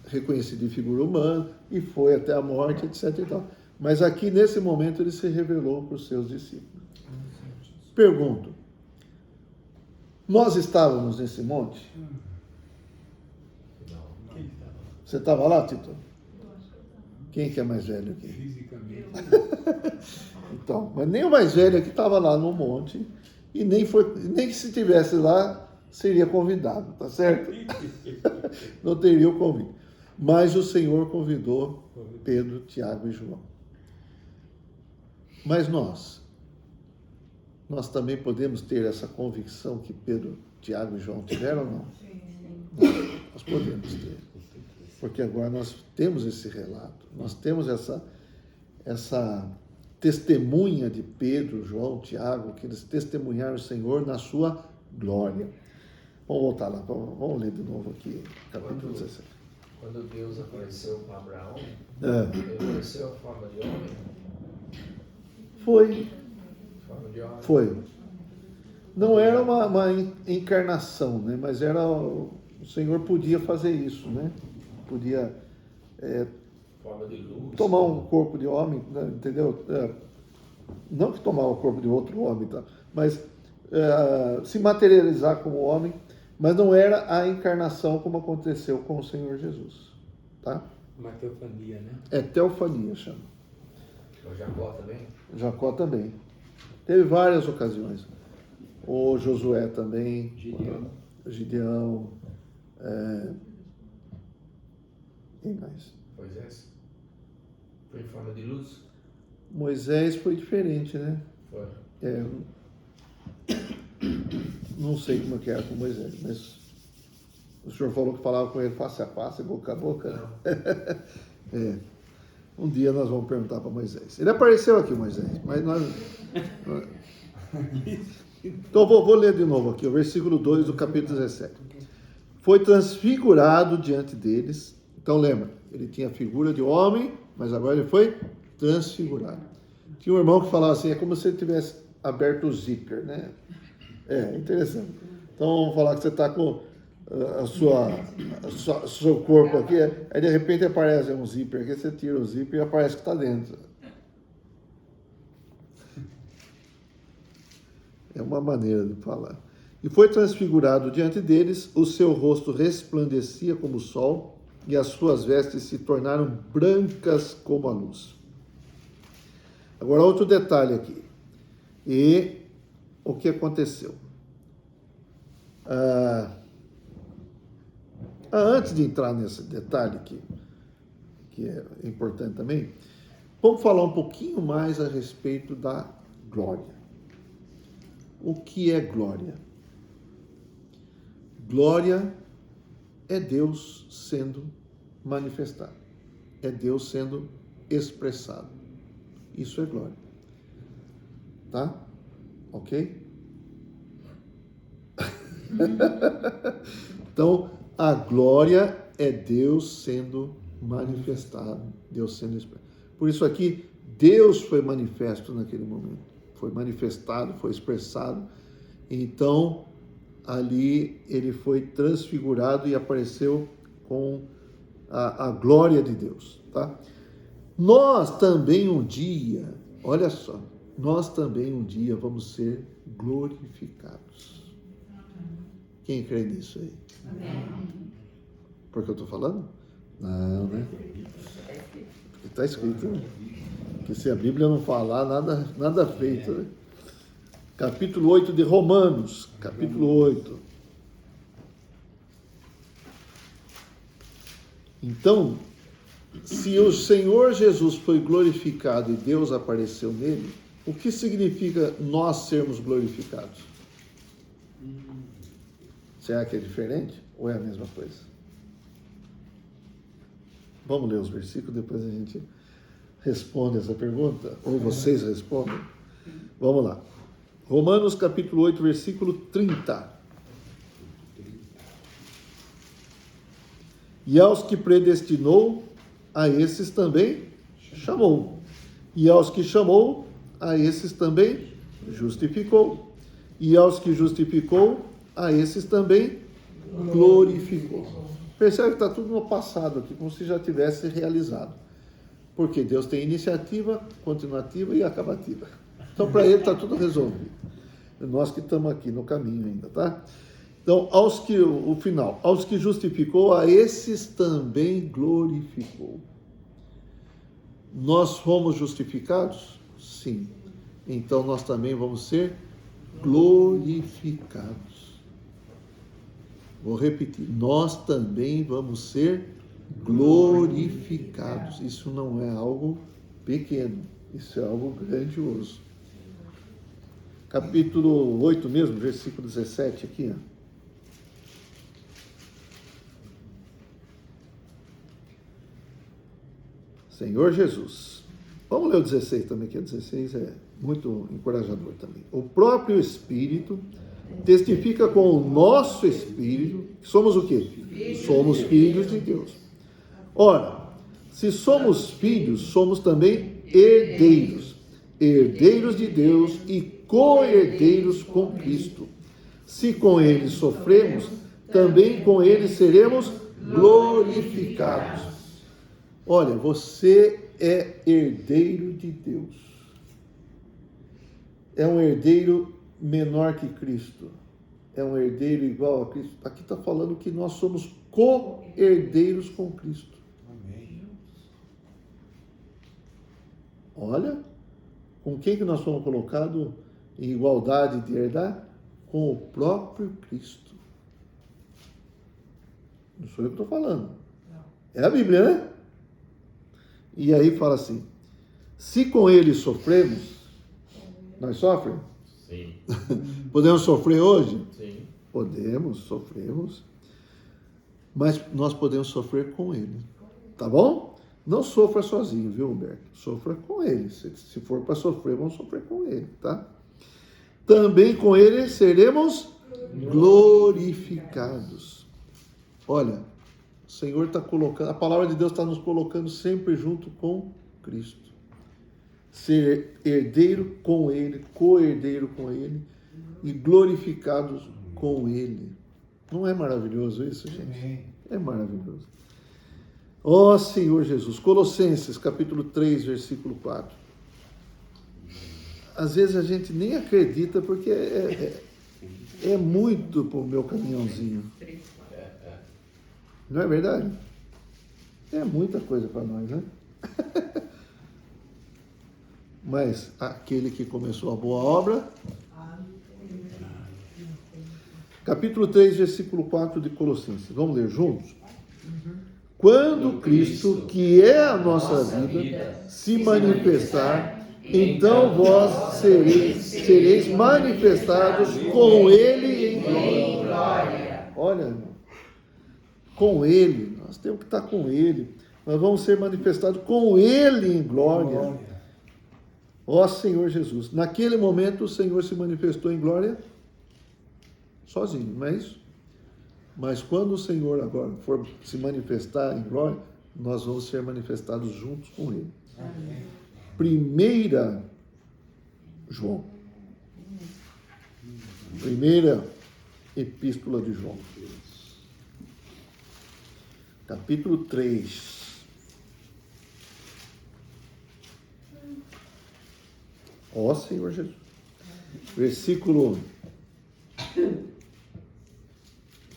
[SPEAKER 1] reconhecido de figura humana e foi até a morte, etc. E tal. Mas aqui, nesse momento, ele se revelou para os seus discípulos. Pergunto, nós estávamos nesse monte?
[SPEAKER 2] Não.
[SPEAKER 1] Você estava lá, Tito? Quem que é mais velho aqui?
[SPEAKER 5] Fisicamente.
[SPEAKER 1] Então, mas nem o mais velho aqui estava lá no monte e nem que se estivesse lá, seria convidado, tá certo? Não teria o convite. Mas o Senhor convidou Pedro, Tiago e João. Mas nós também podemos ter essa convicção que Pedro, Tiago e João tiveram ou não? Nós podemos ter. Porque agora nós temos esse relato, nós temos essa testemunha de Pedro, João, Tiago, que eles testemunharam o Senhor na sua glória. Vamos voltar lá, vamos ler de novo aqui, capítulo 17.
[SPEAKER 2] Quando Deus apareceu para Abraão, ele apareceu em forma de homem?
[SPEAKER 1] Foi.
[SPEAKER 2] Forma de homem.
[SPEAKER 1] Foi. Não era uma encarnação, né? Mas o Senhor podia fazer isso, né? Podia
[SPEAKER 2] Forma de luz.
[SPEAKER 1] tomar um corpo de homem, né? Entendeu? Não que tomar o corpo de outro homem, tá? Mas se materializar como homem, mas não era a encarnação como aconteceu com o Senhor Jesus, tá?
[SPEAKER 5] Uma teofania, né?
[SPEAKER 1] É teofania, chama.
[SPEAKER 2] O Jacó também?
[SPEAKER 1] Jacó também. Teve várias ocasiões. O Josué também. Gideão. Quem mais?
[SPEAKER 2] Moisés? Foi em forma de luz?
[SPEAKER 1] Moisés foi diferente, né?
[SPEAKER 2] Foi.
[SPEAKER 1] Não sei como é que era com Moisés, mas o senhor falou que falava com ele face a face, boca a boca. Né? Um dia nós vamos perguntar para Moisés. Ele apareceu aqui, Moisés, mas nós... Então vou ler de novo aqui, o versículo 2 do capítulo 17. Foi transfigurado diante deles. Então lembra, ele tinha a figura de homem, mas agora ele foi transfigurado. Tinha um irmão que falava assim, é como se ele tivesse aberto o zíper, né? É interessante. Então vamos falar que você está com seu corpo aqui, aí de repente aparece um zíper aqui, você tira o zíper e aparece que está dentro. É uma maneira de falar. E foi transfigurado diante deles, o seu rosto resplandecia como o sol, e as suas vestes se tornaram brancas como a luz. Agora, outro detalhe aqui. E o que aconteceu? Antes de entrar nesse detalhe que é importante também, vamos falar um pouquinho mais a respeito da glória. O que é glória? Glória é Deus sendo manifestado, é Deus sendo expressado. Isso é glória. Tá? Ok? Então, a glória é Deus sendo manifestado, Deus sendo expressado. Por isso aqui, Deus foi manifesto naquele momento. Foi manifestado, foi expressado. Então, ali ele foi transfigurado e apareceu com a glória de Deus, tá? Nós também um dia, olha só, nós também um dia vamos ser glorificados. Quem crê nisso aí?
[SPEAKER 3] Amém.
[SPEAKER 1] Porque eu estou falando? Não, né? Porque está escrito, né? Que se a Bíblia não falar, nada feito, né? Capítulo 8 de Romanos, capítulo 8. Então, se o Senhor Jesus foi glorificado e Deus apareceu nele, o que significa nós sermos glorificados? Será que é diferente ou é a mesma coisa? Vamos ler os versículos, depois a gente responde essa pergunta, ou vocês respondem. Vamos lá. Romanos capítulo 8, versículo 30. E aos que predestinou, a esses também chamou. E aos que chamou, a esses também justificou. E aos que justificou, a esses também glorificou. Percebe que está tudo no passado aqui, como se já tivesse realizado. Porque Deus tem iniciativa, continuativa e acabativa. Então, para ele está tudo resolvido. Nós que estamos aqui no caminho ainda, tá? Então, o final, aos que justificou, a esses também glorificou. Nós fomos justificados? Sim. Então, nós também vamos ser glorificados. Vou repetir, nós também vamos ser glorificados. Isso não é algo pequeno, isso é algo grandioso. Capítulo 8 mesmo, versículo 17 aqui, ó. Senhor Jesus. Vamos ler o 16 também, que o 16 é muito encorajador também. O próprio Espírito testifica com o nosso Espírito que somos o quê? Somos filhos de Deus. Ora, se somos filhos, somos também herdeiros. Herdeiros de Deus e co-herdeiros com Cristo. Se com Ele sofremos, também com Ele seremos glorificados. Olha, você é herdeiro de Deus. É um herdeiro menor que Cristo. É um herdeiro igual a Cristo. Aqui está falando que nós somos co-herdeiros com Cristo.
[SPEAKER 5] Amém.
[SPEAKER 1] Olha, com quem que nós fomos colocados em igualdade de herdar? Com o próprio Cristo. Não sou eu que estou falando. É a Bíblia, né? E aí fala assim, se com ele sofremos, nós sofremos?
[SPEAKER 2] Sim.
[SPEAKER 1] Podemos sofrer hoje?
[SPEAKER 2] Sim.
[SPEAKER 1] Podemos, sofremos, mas nós podemos sofrer com ele, tá bom? Não sofra sozinho, viu, Humberto? Sofra com ele, se for para sofrer, vamos sofrer com ele, tá? Também com ele seremos glorificados. Olha, o Senhor está colocando, a palavra de Deus está nos colocando sempre junto com Cristo. ser herdeiro com ele, co-herdeiro com ele e glorificados com ele. Não é maravilhoso isso, gente? É maravilhoso. Ó Senhor Jesus. Colossenses, capítulo 3, versículo 4. Às vezes a gente nem acredita porque é muito para o meu caminhãozinho. Não é verdade? É muita coisa para nós, né? Mas aquele que começou a boa obra... Capítulo 3, versículo 4 de Colossenses. Vamos ler juntos? Quando Cristo, que é a nossa vida, se manifestar, então vós sereis manifestados com Ele em glória. Olha, irmão, com Ele, nós temos que estar com Ele. Nós vamos ser manifestados com Ele em glória. Ó Senhor Jesus. Naquele momento o Senhor se manifestou em glória sozinho, não é isso? Mas quando o Senhor agora for se manifestar em glória, nós vamos ser manifestados juntos com Ele. Amém. Primeira João. Primeira Epístola de João. Capítulo 3. Ó Senhor Jesus. Versículo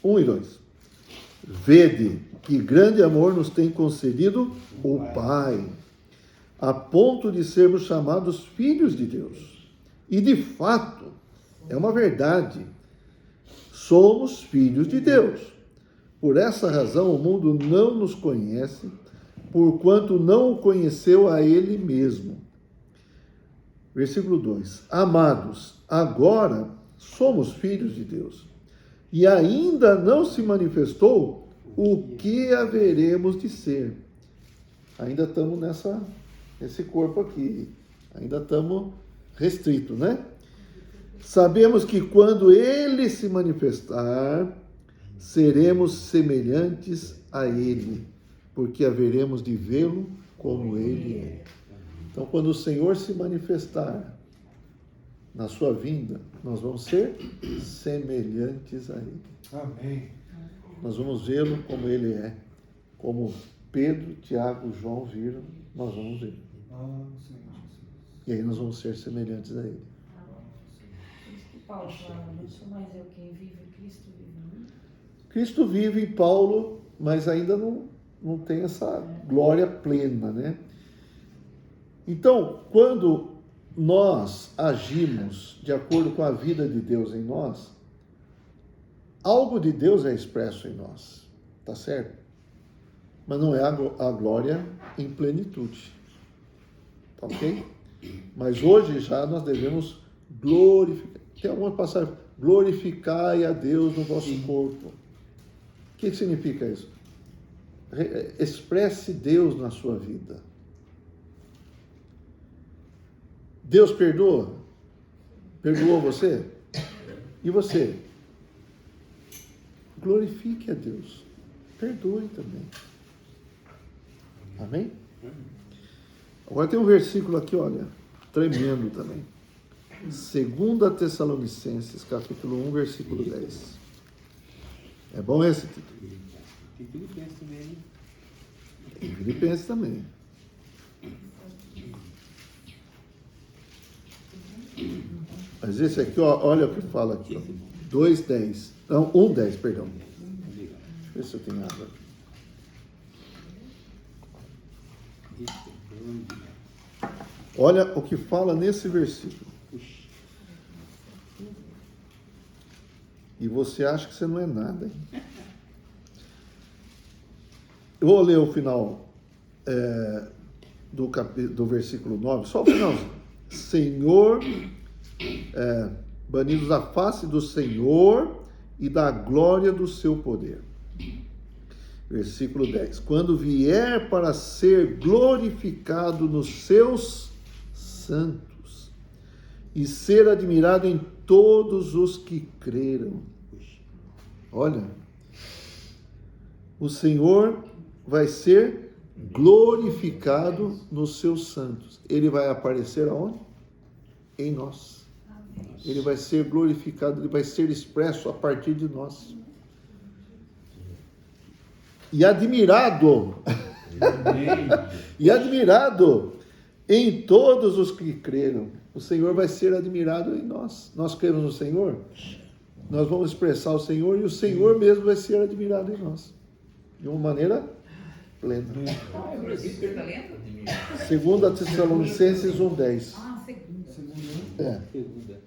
[SPEAKER 1] 1 e 2. Vede que grande amor nos tem concedido o Pai, a ponto de sermos chamados filhos de Deus. E de fato, é uma verdade, somos filhos de Deus. Por essa razão o mundo não nos conhece, porquanto não o conheceu a Ele mesmo. Versículo 2. Amados, agora somos filhos de Deus, e ainda não se manifestou o que haveremos de ser. Ainda estamos nesse corpo aqui, ainda estamos restritos, né? Sabemos que quando Ele se manifestar, seremos semelhantes a Ele, porque haveremos de vê-lo como Ele é. Então, quando o Senhor se manifestar na sua vinda, nós vamos ser semelhantes a Ele. Amém. Nós vamos vê-lo como Ele é. Como Pedro, Tiago, João viram, nós vamos ver. E aí nós vamos ser semelhantes a Ele.
[SPEAKER 3] Paulo fala, não sou mais eu quem vive, Cristo vive em mim.
[SPEAKER 1] Cristo vive em Paulo, mas ainda não tem essa glória plena, né? Então, quando nós agimos de acordo com a vida de Deus em nós, algo de Deus é expresso em nós, tá certo? Mas não é a glória em plenitude, tá ok? Mas hoje já nós devemos glorificar. Tem alguma passagem? Glorificai a Deus no vosso corpo. O que significa isso? Expresse Deus na sua vida. Deus perdoa? Perdoou você? E você? Glorifique a Deus. Perdoe também. Amém? Agora tem um versículo aqui, olha, tremendo também. 2 Tessalonicenses, capítulo 1, versículo 10. É bom esse título?
[SPEAKER 5] Tem Filipenses também.
[SPEAKER 1] Tem Filipenses também. Mas esse aqui, ó, olha o que fala aqui, ó. 2:10. Não, 1:10, perdão. Deixa eu ver se eu tenho água aqui. Olha o que fala nesse versículo. E você acha que você não é nada, hein? Eu vou ler o final do versículo 9, só o finalzinho. Senhor, banidos da face do Senhor e da glória do seu poder. Versículo 10. Quando vier para ser glorificado nos seus santos e ser admirado em todos os que creram. Olha, o Senhor vai ser glorificado nos seus santos. Ele vai aparecer aonde? Em nós. Ele vai ser glorificado, ele vai ser expresso a partir de nós. E admirado, em todos os que creram. O Senhor vai ser admirado em nós. Nós cremos no Senhor, nós vamos expressar o Senhor e o Senhor mesmo vai ser admirado em nós. De uma maneira plena.
[SPEAKER 3] Qual é o versículo que está lendo?
[SPEAKER 1] 2 Tessalonicenses 1:10.
[SPEAKER 3] Segunda.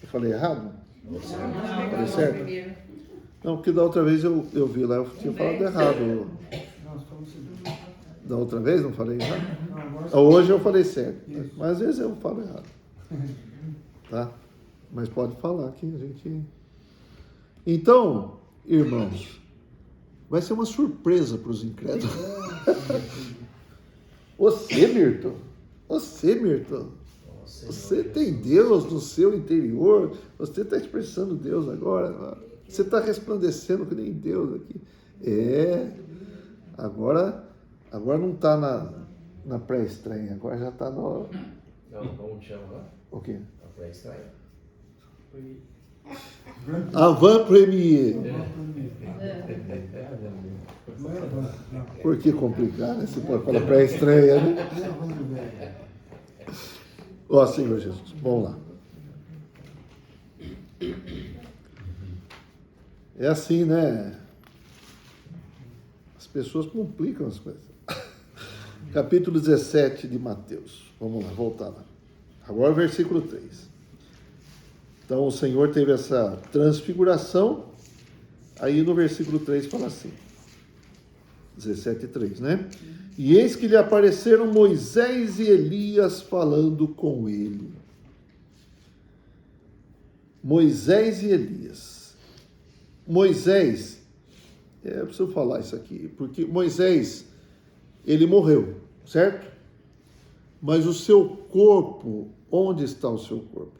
[SPEAKER 1] Eu falei errado?
[SPEAKER 3] Falei
[SPEAKER 1] certo? Não, porque da outra vez eu vi lá, eu tinha falado errado. Da outra vez não falei errado? Hoje eu falei certo, mas às vezes eu falo errado. Tá? Mas pode falar que a gente... Então, irmãos, vai ser uma surpresa para os incrédulos. Você, Mirton, você tem Deus no seu interior, você está expressando Deus agora, você está resplandecendo que nem Deus aqui. Agora não está na pré-estreia, agora já está no...
[SPEAKER 2] Não, como te chama lá?
[SPEAKER 1] O quê?
[SPEAKER 2] A pré-estreia.
[SPEAKER 1] Avant Premier. Por que complicar, né? Você pode falar pré-estreia, né? Ó, Senhor Jesus, vamos lá. É assim, né? As pessoas complicam as coisas. Capítulo 17 de Mateus. Vamos lá, voltar lá. Agora o versículo 3. Então o Senhor teve essa transfiguração. Aí no versículo 3 fala assim. 17:3, né? E eis que lhe apareceram Moisés e Elias falando com ele. Moisés e Elias. Moisés, eu preciso falar isso aqui, porque Moisés, ele morreu, certo? Mas o seu corpo, onde está o seu corpo?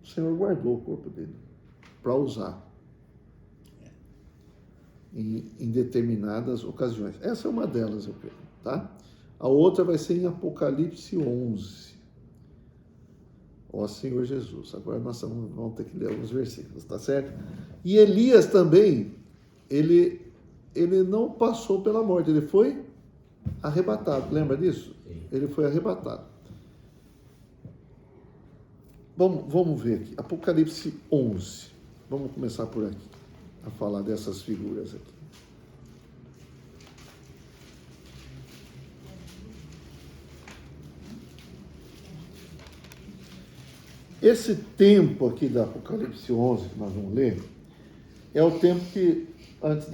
[SPEAKER 1] O Senhor guardou o corpo dele para usar em determinadas ocasiões. Essa é uma delas, eu creio, tá? A outra vai ser em Apocalipse 11. Ó Senhor Jesus, agora nós vamos ter que ler alguns versículos, tá certo? E Elias também, ele não passou pela morte, ele foi arrebatado, lembra disso?
[SPEAKER 2] Sim.
[SPEAKER 1] Ele foi arrebatado. Vamos ver aqui, Apocalipse 11, vamos começar por aqui, a falar dessas figuras aqui. Esse tempo aqui da Apocalipse 11, que nós vamos ler, é o tempo que, antes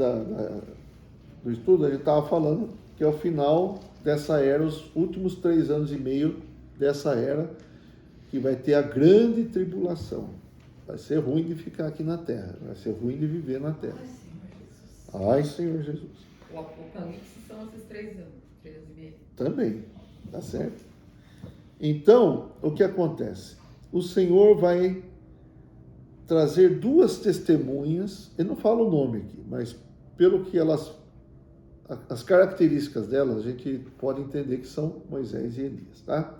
[SPEAKER 1] do estudo, a gente estava falando, que é o final dessa era, os últimos 3 anos e meio dessa era, que vai ter a grande tribulação. Vai ser ruim de ficar aqui na Terra, vai ser ruim de viver na Terra. Ai, Senhor Jesus.
[SPEAKER 3] O Apocalipse são esses 3 anos, 3 anos e meio.
[SPEAKER 1] Também, tá certo? Então, o que acontece? O Senhor vai trazer 2 testemunhas, ele não fala o nome aqui, mas pelo que as características delas, a gente pode entender que são Moisés e Elias, tá?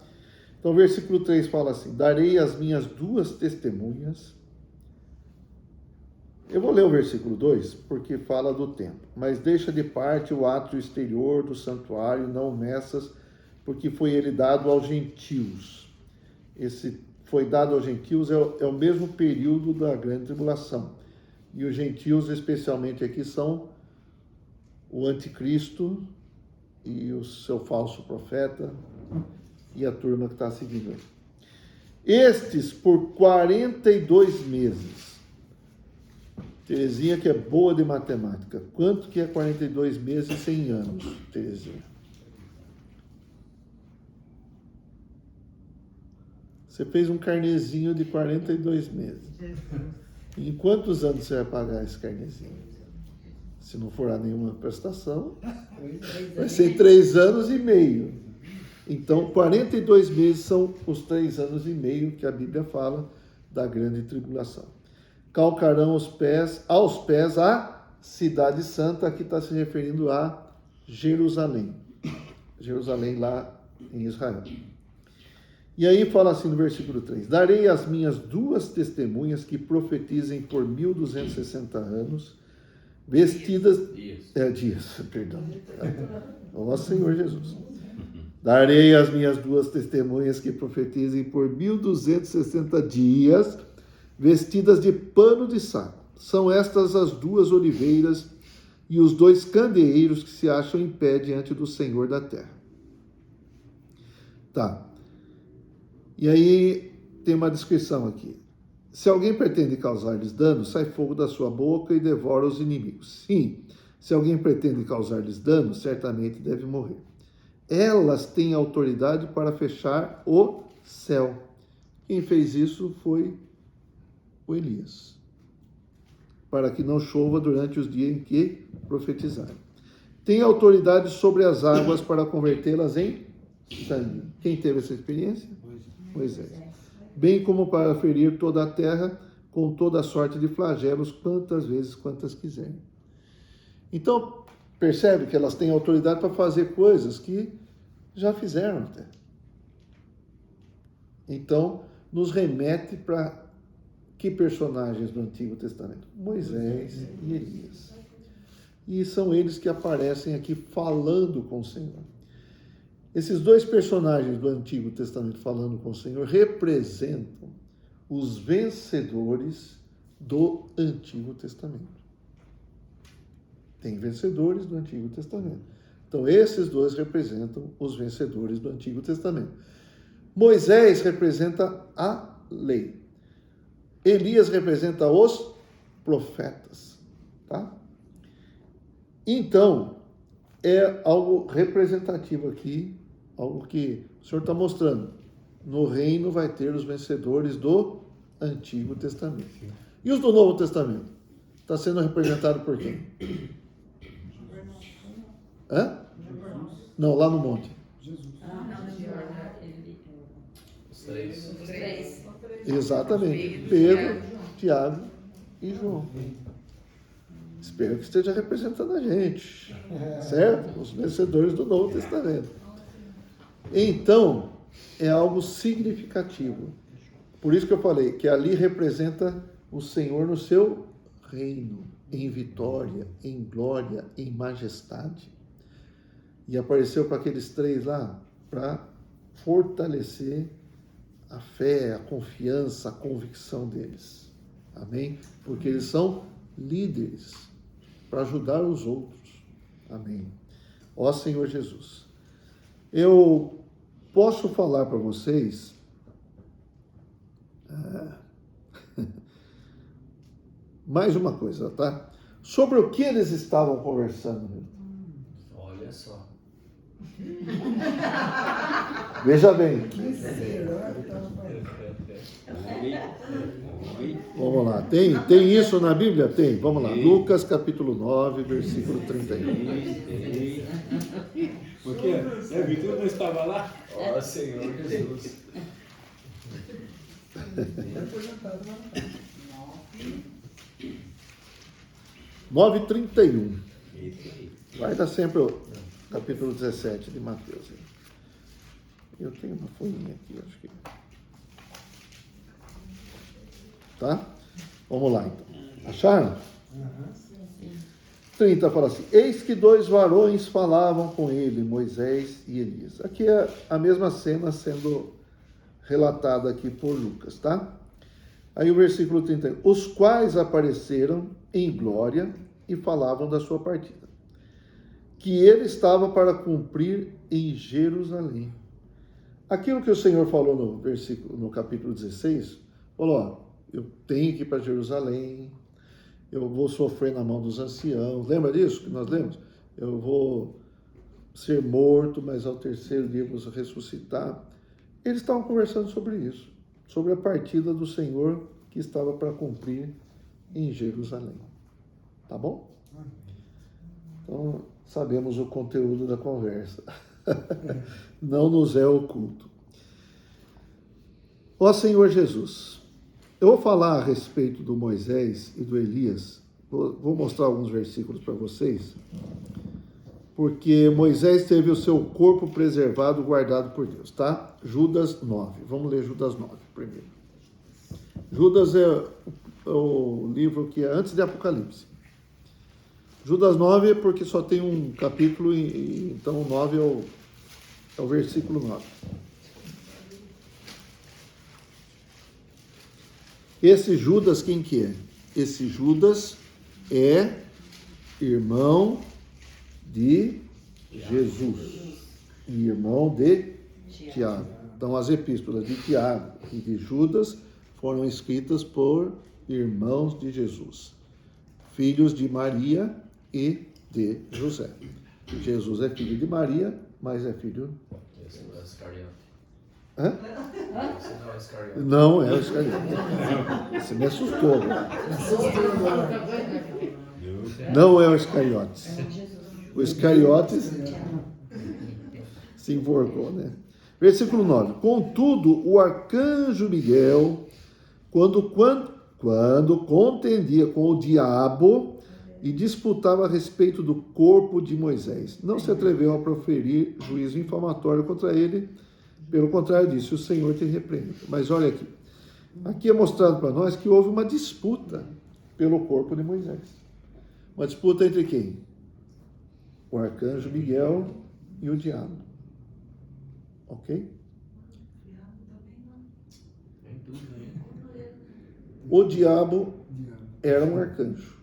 [SPEAKER 1] Então, o versículo 3 fala assim, darei as minhas 2 testemunhas. Eu vou ler o versículo 2, porque fala do tempo. Mas deixa de parte o átrio exterior do santuário, não o meças, porque foi ele dado aos gentios. Esse foi dado aos gentios é o mesmo período da grande tribulação. E os gentios, especialmente aqui, são o anticristo e o seu falso profeta e a turma que está seguindo ele. Estes por 42 meses. Terezinha, que é boa de matemática. Quanto que é 42 meses e 100 anos, Terezinha? Você fez um carnezinho de 42 meses. Em quantos anos você vai pagar esse carnezinho? Se não for a nenhuma prestação, vai ser em 3 anos e meio. Então, 42 meses são os 3 anos e meio que a Bíblia fala da grande tribulação. Calcarão aos pés a cidade santa, aqui está se referindo à Jerusalém. Jerusalém lá em Israel. E aí fala assim no versículo 3: darei as minhas 2 testemunhas que profetizem por 1260 anos, vestidas... dias, perdão. Ó Senhor Jesus. Darei as minhas 2 testemunhas que profetizem por 1260 dias, vestidas de pano de saco. São estas as 2 oliveiras e os 2 candeeiros que se acham em pé diante do Senhor da terra. Tá. E aí tem uma descrição aqui. Se alguém pretende causar-lhes dano, sai fogo da sua boca e devora os inimigos. Sim, se alguém pretende causar-lhes dano, certamente deve morrer. Elas têm autoridade para fechar o céu. Quem fez isso foi o Elias, para que não chova durante os dias em que profetizarem. Tem autoridade sobre as águas para convertê-las em sangue. Quem teve essa experiência? Moisés. Bem como para ferir toda a terra com toda a sorte de flagelos, quantas vezes quantas quiserem. Então, percebe que elas têm autoridade para fazer coisas que já fizeram até. Então, nos remete para que personagens do Antigo Testamento? Moisés e Elias. E são eles que aparecem aqui falando com o Senhor. Esses 2 personagens do Antigo Testamento falando com o Senhor representam os vencedores do Antigo Testamento. Tem vencedores do Antigo Testamento. Então, esses 2 representam os vencedores do Antigo Testamento. Moisés representa a lei. Elias representa os profetas. Tá? Então, é algo representativo aqui, algo que o Senhor está mostrando. No reino vai ter os vencedores do Antigo Testamento. E os do Novo Testamento? Está sendo representado por quem? Hã? Não, lá no monte.
[SPEAKER 2] Os 3.
[SPEAKER 1] Exatamente. Pedro, Tiago e João. Espero que esteja representando a gente. Certo? Os vencedores do Novo Testamento. Então, é algo significativo. Por isso que eu falei que ali representa o Senhor no seu reino, em vitória, em glória, em majestade. E apareceu para aqueles 3 lá para fortalecer a fé, a confiança, a convicção deles. Amém? Porque eles são líderes para ajudar os outros. Amém. Ó Senhor Jesus, eu posso falar para vocês mais uma coisa, tá? Sobre o que eles estavam conversando.
[SPEAKER 2] Olha só.
[SPEAKER 1] Veja bem. Vamos lá. Tem isso na Bíblia? Tem. Vamos lá. Lucas capítulo 9, versículo 31.
[SPEAKER 5] Por quê? A Vitor não estava lá?
[SPEAKER 2] Ó Senhor Jesus.
[SPEAKER 1] 9:31. Vai dar sempre o capítulo 17 de Mateus. Eu tenho uma folhinha aqui, acho que. Tá? Vamos lá, então. Acharam? 30 fala assim: eis que 2 varões falavam com ele, Moisés e Elias. Aqui é a mesma cena sendo relatada aqui por Lucas, tá? Aí o versículo 31. Os quais apareceram em glória e falavam da sua partida, que ele estava para cumprir em Jerusalém. Aquilo que o Senhor falou no capítulo 16, falou, ó, eu tenho que ir para Jerusalém, eu vou sofrer na mão dos anciãos. Lembra disso que nós lemos? Eu vou ser morto, mas ao 3º dia vou ressuscitar. Eles estavam conversando sobre isso, sobre a partida do Senhor que estava para cumprir em Jerusalém. Tá bom? Então, sabemos o conteúdo da conversa. Não nos é oculto. Ó Senhor Jesus, eu vou falar a respeito do Moisés e do Elias. Vou mostrar alguns versículos para vocês. porque Moisés teve o seu corpo preservado, guardado por Deus, tá? Judas 9. Vamos ler Judas 9 primeiro. Judas é o livro que é antes de Apocalipse. Judas 9 é porque só tem um capítulo, então o 9 é o versículo 9. Esse Judas, quem que é? Esse Judas é irmão de Jesus e irmão de Tiago. Então, as epístolas de Tiago e de Judas foram escritas por irmãos de Jesus, filhos de Maria e de José. Jesus é filho de Maria, mas é filho...
[SPEAKER 2] Esse não é Iscariote.
[SPEAKER 1] Hã?
[SPEAKER 2] Esse não é Iscariote.
[SPEAKER 1] Não é o Iscariotes. Você me assustou agora. Não é o Iscariotes. O Iscariotes se enforcou, né? Versículo 9. Contudo, o arcanjo Miguel, quando contendia com o diabo e disputava a respeito do corpo de Moisés, não se atreveu a proferir juízo infamatório contra ele. Pelo contrário disse, o Senhor te repreende. Mas olha aqui. Aqui é mostrado para nós que houve uma disputa pelo corpo de Moisés. Uma disputa entre quem? O arcanjo Miguel e o diabo. Ok? O diabo era um arcanjo.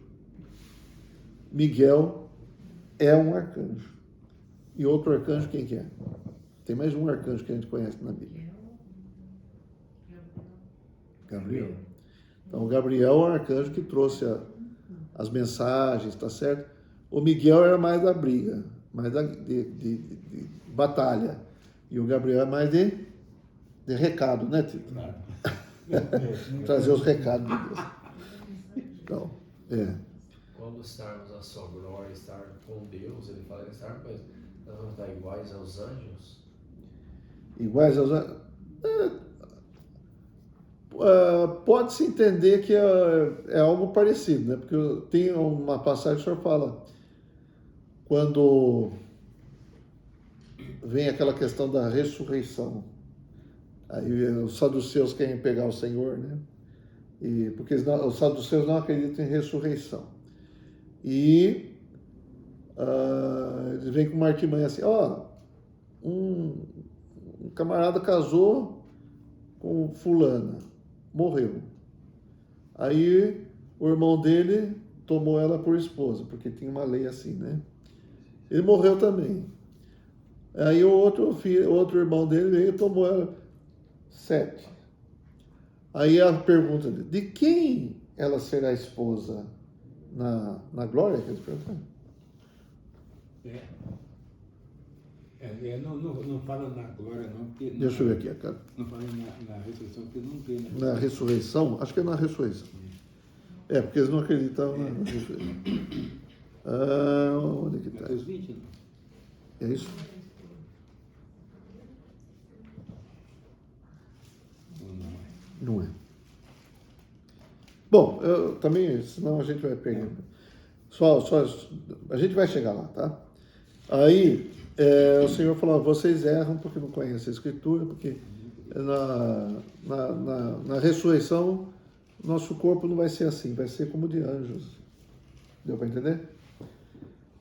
[SPEAKER 1] Miguel é um arcanjo. E outro arcanjo, quem que é? Tem mais um arcanjo que a gente conhece na Bíblia. Gabriel. Então, Gabriel é um arcanjo que trouxe as mensagens, tá certo? O Miguel era mais da briga, mais de batalha. E o Gabriel é mais de recado, né, Tito? Trazer os recados de Deus. Então,
[SPEAKER 2] Quando estarmos na sua glória, estar com Deus, ele fala que estar com ele. Nós vamos estar iguais aos anjos.
[SPEAKER 1] Iguais aos anjos. Pode-se entender que é algo parecido, né? Porque tem uma passagem que o senhor fala, quando vem aquela questão da ressurreição. Aí os saduceus querem pegar o Senhor, né? Porque os saduceus não acreditam em ressurreição. E eles vêm com uma artimanha assim, um camarada casou com fulana, morreu. Aí o irmão dele tomou ela por esposa, porque tinha uma lei assim, né? Ele morreu também. Aí o outro irmão dele veio e tomou ela 7. Aí a pergunta dele, de quem ela será esposa na glória? Que eles perguntam.
[SPEAKER 5] Não fala na glória, não. Porque
[SPEAKER 1] Deixa eu ver aqui, cara.
[SPEAKER 5] Não fala na ressurreição, porque não tem. Né?
[SPEAKER 1] Na ressurreição? Acho que é na ressurreição. Porque eles não acreditavam na ressurreição. Onde que está?
[SPEAKER 5] Mateus 20, não?
[SPEAKER 1] É isso? Não é. Bom, também, senão a gente vai perdendo. A gente vai chegar lá, tá? Aí, o Senhor falou, vocês erram porque não conhecem a Escritura, porque na ressurreição, nosso corpo não vai ser assim, vai ser como de anjos. Deu para entender?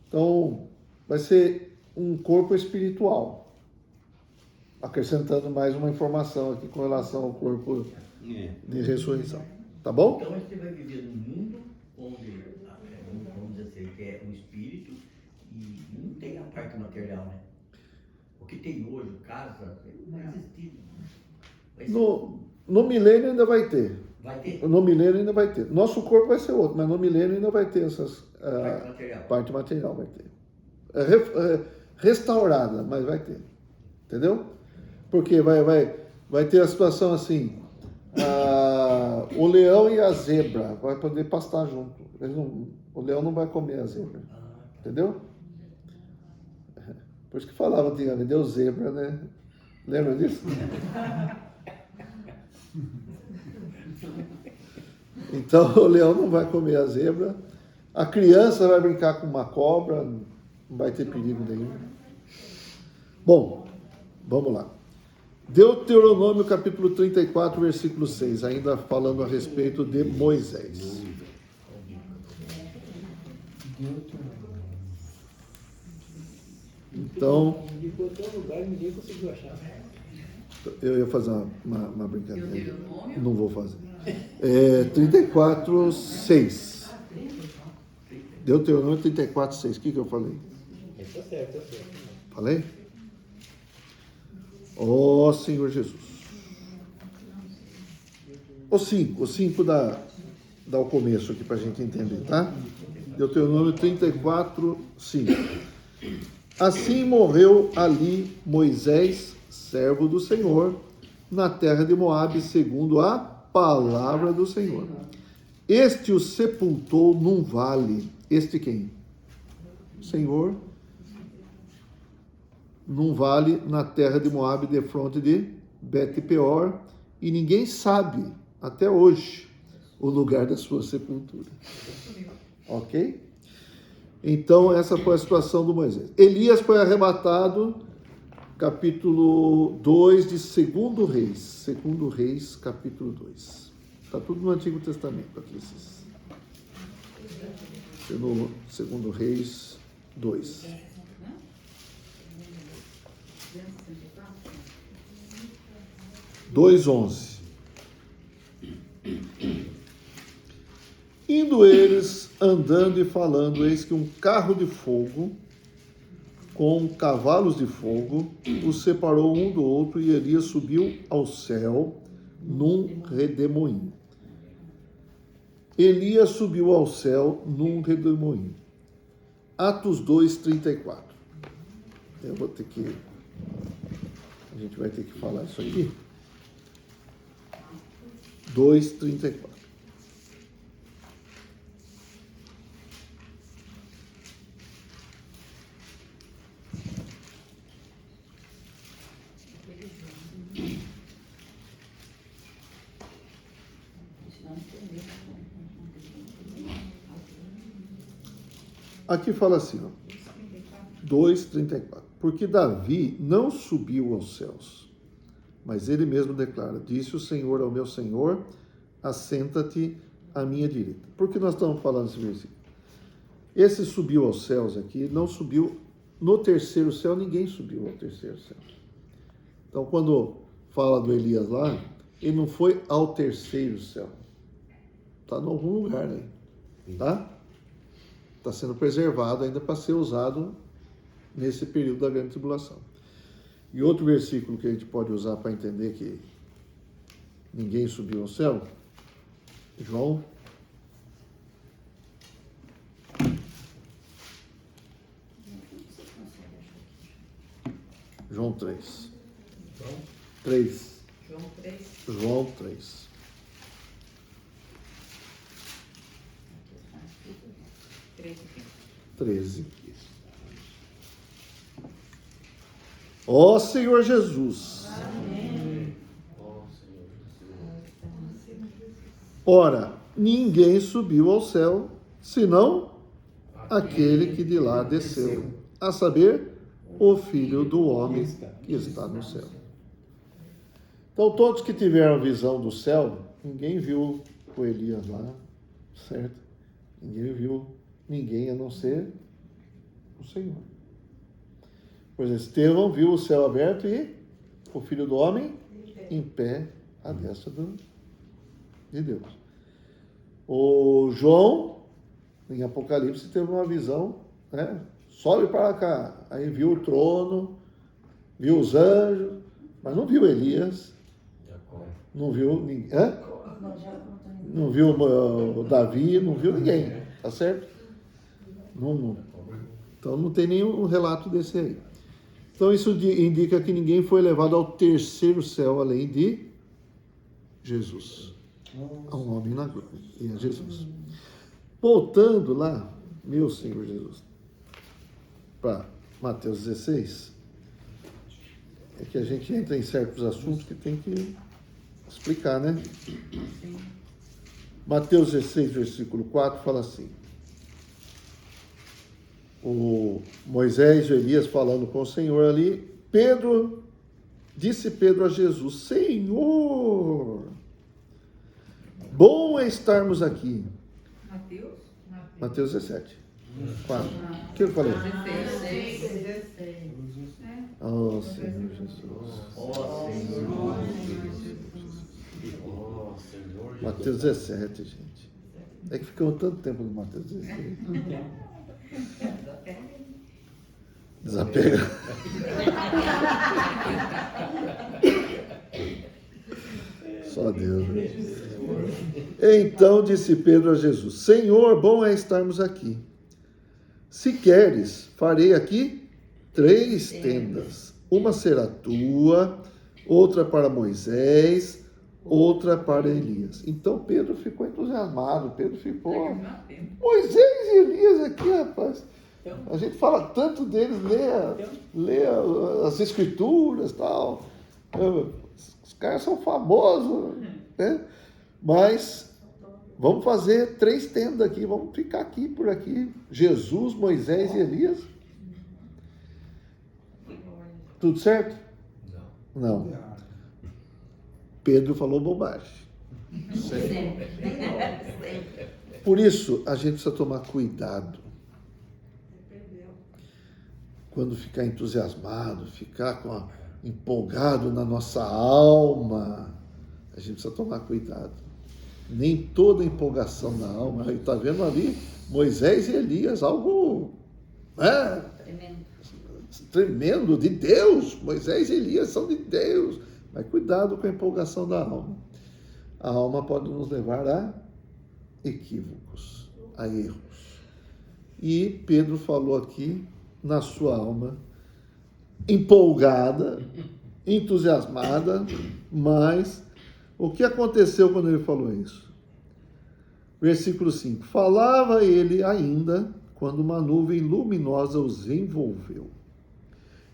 [SPEAKER 1] Então, vai ser um corpo espiritual. Acrescentando mais uma informação aqui com relação ao corpo de ressurreição. Tá bom?
[SPEAKER 6] Então a gente vai viver num mundo onde, vamos dizer assim, que é um espírito e não tem a parte material, né? O que tem hoje, casa, não vai existir.
[SPEAKER 1] No milênio ainda vai ter.
[SPEAKER 6] Vai ter?
[SPEAKER 1] No milênio ainda vai ter. Nosso corpo vai ser outro, mas no milênio ainda vai ter essas...
[SPEAKER 6] Parte material.
[SPEAKER 1] Parte material vai ter. Restaurada, mas vai ter. Entendeu? Porque vai ter a situação assim... o leão e a zebra vai poder pastar junto. O leão não vai comer a zebra. Entendeu? Por isso que falava antigamente, deu zebra, né? Lembra disso? Então o leão não vai comer a zebra. A criança vai brincar com uma cobra, Não vai ter perigo nenhum. Bom, vamos lá. Deuteronômio capítulo 34, versículo 6, ainda falando a respeito de Moisés. Então,
[SPEAKER 5] Indicou todo lugar e ninguém conseguiu achar.
[SPEAKER 1] eu ia fazer uma brincadeira.
[SPEAKER 4] Deuteronômio?
[SPEAKER 1] Não vou fazer. 34, 6. Deuteronômio 34, 6. O que eu falei?
[SPEAKER 5] Tá certo, tá certo.
[SPEAKER 1] Falei? Ó Senhor Jesus. O 5 dá o começo aqui para a gente entender, tá? Deuteronômio 34, 5. Assim morreu ali Moisés, servo do Senhor, na terra de Moabe, segundo a palavra do Senhor. Este o sepultou num vale. Este quem? O Senhor. Num vale na terra de Moabe, defronte de Bet-peor, e ninguém sabe, até hoje, o lugar da sua sepultura. Ok? Então, essa foi a situação do Moisés. Elias foi arrebatado, capítulo 2 de 2 Reis. 2 Reis, capítulo 2. Está tudo no Antigo Testamento aqui. No 2 Reis 2. 2:11. Indo eles andando e falando, eis que um carro de fogo com cavalos de fogo os separou um do outro, e Elias subiu ao céu num redemoinho. Elias subiu ao céu num redemoinho. Atos 2:34. Eu vou ter que... A gente vai ter que falar isso aqui. 2:34. Aqui fala assim, ó, 2:34. Porque Davi não subiu aos céus, mas ele mesmo declara: disse o Senhor ao meu Senhor, assenta-te à minha direita. Por que nós estamos falando esse versículo? Esse subiu aos céus aqui, não subiu no terceiro céu, ninguém subiu ao terceiro céu. Então, quando fala do Elias lá, ele não foi ao terceiro céu. Está em algum lugar aí, tá? Está sendo preservado ainda para ser usado nesse período da grande tribulação. E outro versículo que a gente pode usar para entender que ninguém subiu ao céu, João 3. 3.
[SPEAKER 3] João 3.
[SPEAKER 1] João 3.
[SPEAKER 3] Aqui,
[SPEAKER 1] 13. Ó Senhor Jesus.
[SPEAKER 3] Amém.
[SPEAKER 1] Ora, ninguém subiu ao céu, senão aquele que de lá desceu, a saber, o Filho do Homem que está no céu. Então, todos que tiveram visão do céu, ninguém viu o Elias lá, certo? Ninguém viu ninguém a não ser o Senhor. Pois Estevão viu o céu aberto e o Filho do Homem em pé à destra de Deus. O João, em Apocalipse, teve uma visão, né? Sobe para cá. Aí viu o trono, viu os anjos, mas não viu Elias, não viu ninguém. Não viu o Davi, não viu ninguém, tá certo? Então não tem nenhum relato desse aí. Então isso indica que ninguém foi levado ao terceiro céu, além de Jesus. Há um homem na glória, e é Jesus. Voltando lá, meu Senhor Jesus, para Mateus 16, é que a gente entra em certos assuntos que tem que explicar, né? Mateus 16, versículo 4, fala assim: o Moisés e Elias falando com o Senhor ali, disse Pedro a Jesus: Senhor, bom é estarmos aqui.
[SPEAKER 3] Mateus?
[SPEAKER 1] Mateus 17, 4. O que eu falei?
[SPEAKER 4] 16.
[SPEAKER 1] Oh, Senhor Jesus.
[SPEAKER 6] Ó Senhor.
[SPEAKER 2] Oh, Senhor Jesus.
[SPEAKER 1] Mateus 17, gente. É que ficou tanto tempo no Mateus 16. Desapega. Só Deus. Né? Então disse Pedro a Jesus: Senhor, bom é estarmos aqui. Se queres, farei aqui 3 tendas. Uma será tua, outra para Moisés, outra para Elias. Então Pedro ficou entusiasmado. Pedro ficou. Moisés e Elias aqui, rapaz. A gente fala tanto deles, lê as escrituras e tal. Os caras são famosos, né? Mas vamos fazer 3 tendas aqui, vamos ficar aqui por aqui. Jesus, Moisés e Elias. Tudo certo?
[SPEAKER 2] Não.
[SPEAKER 1] Não. Pedro falou bobagem.
[SPEAKER 3] Sempre.
[SPEAKER 1] Por isso, a gente precisa tomar cuidado. Quando ficar entusiasmado, ficar empolgado na nossa alma, a gente precisa tomar cuidado. Nem toda empolgação na alma. Está vendo ali Moisés e Elias, algo tremendo de Deus. Moisés e Elias são de Deus. Mas cuidado com a empolgação da alma. A alma pode nos levar a equívocos, a erros. E Pedro falou aqui na sua alma, empolgada, entusiasmada, mas o que aconteceu quando ele falou isso? Versículo 5. Falava ele ainda quando uma nuvem luminosa os envolveu.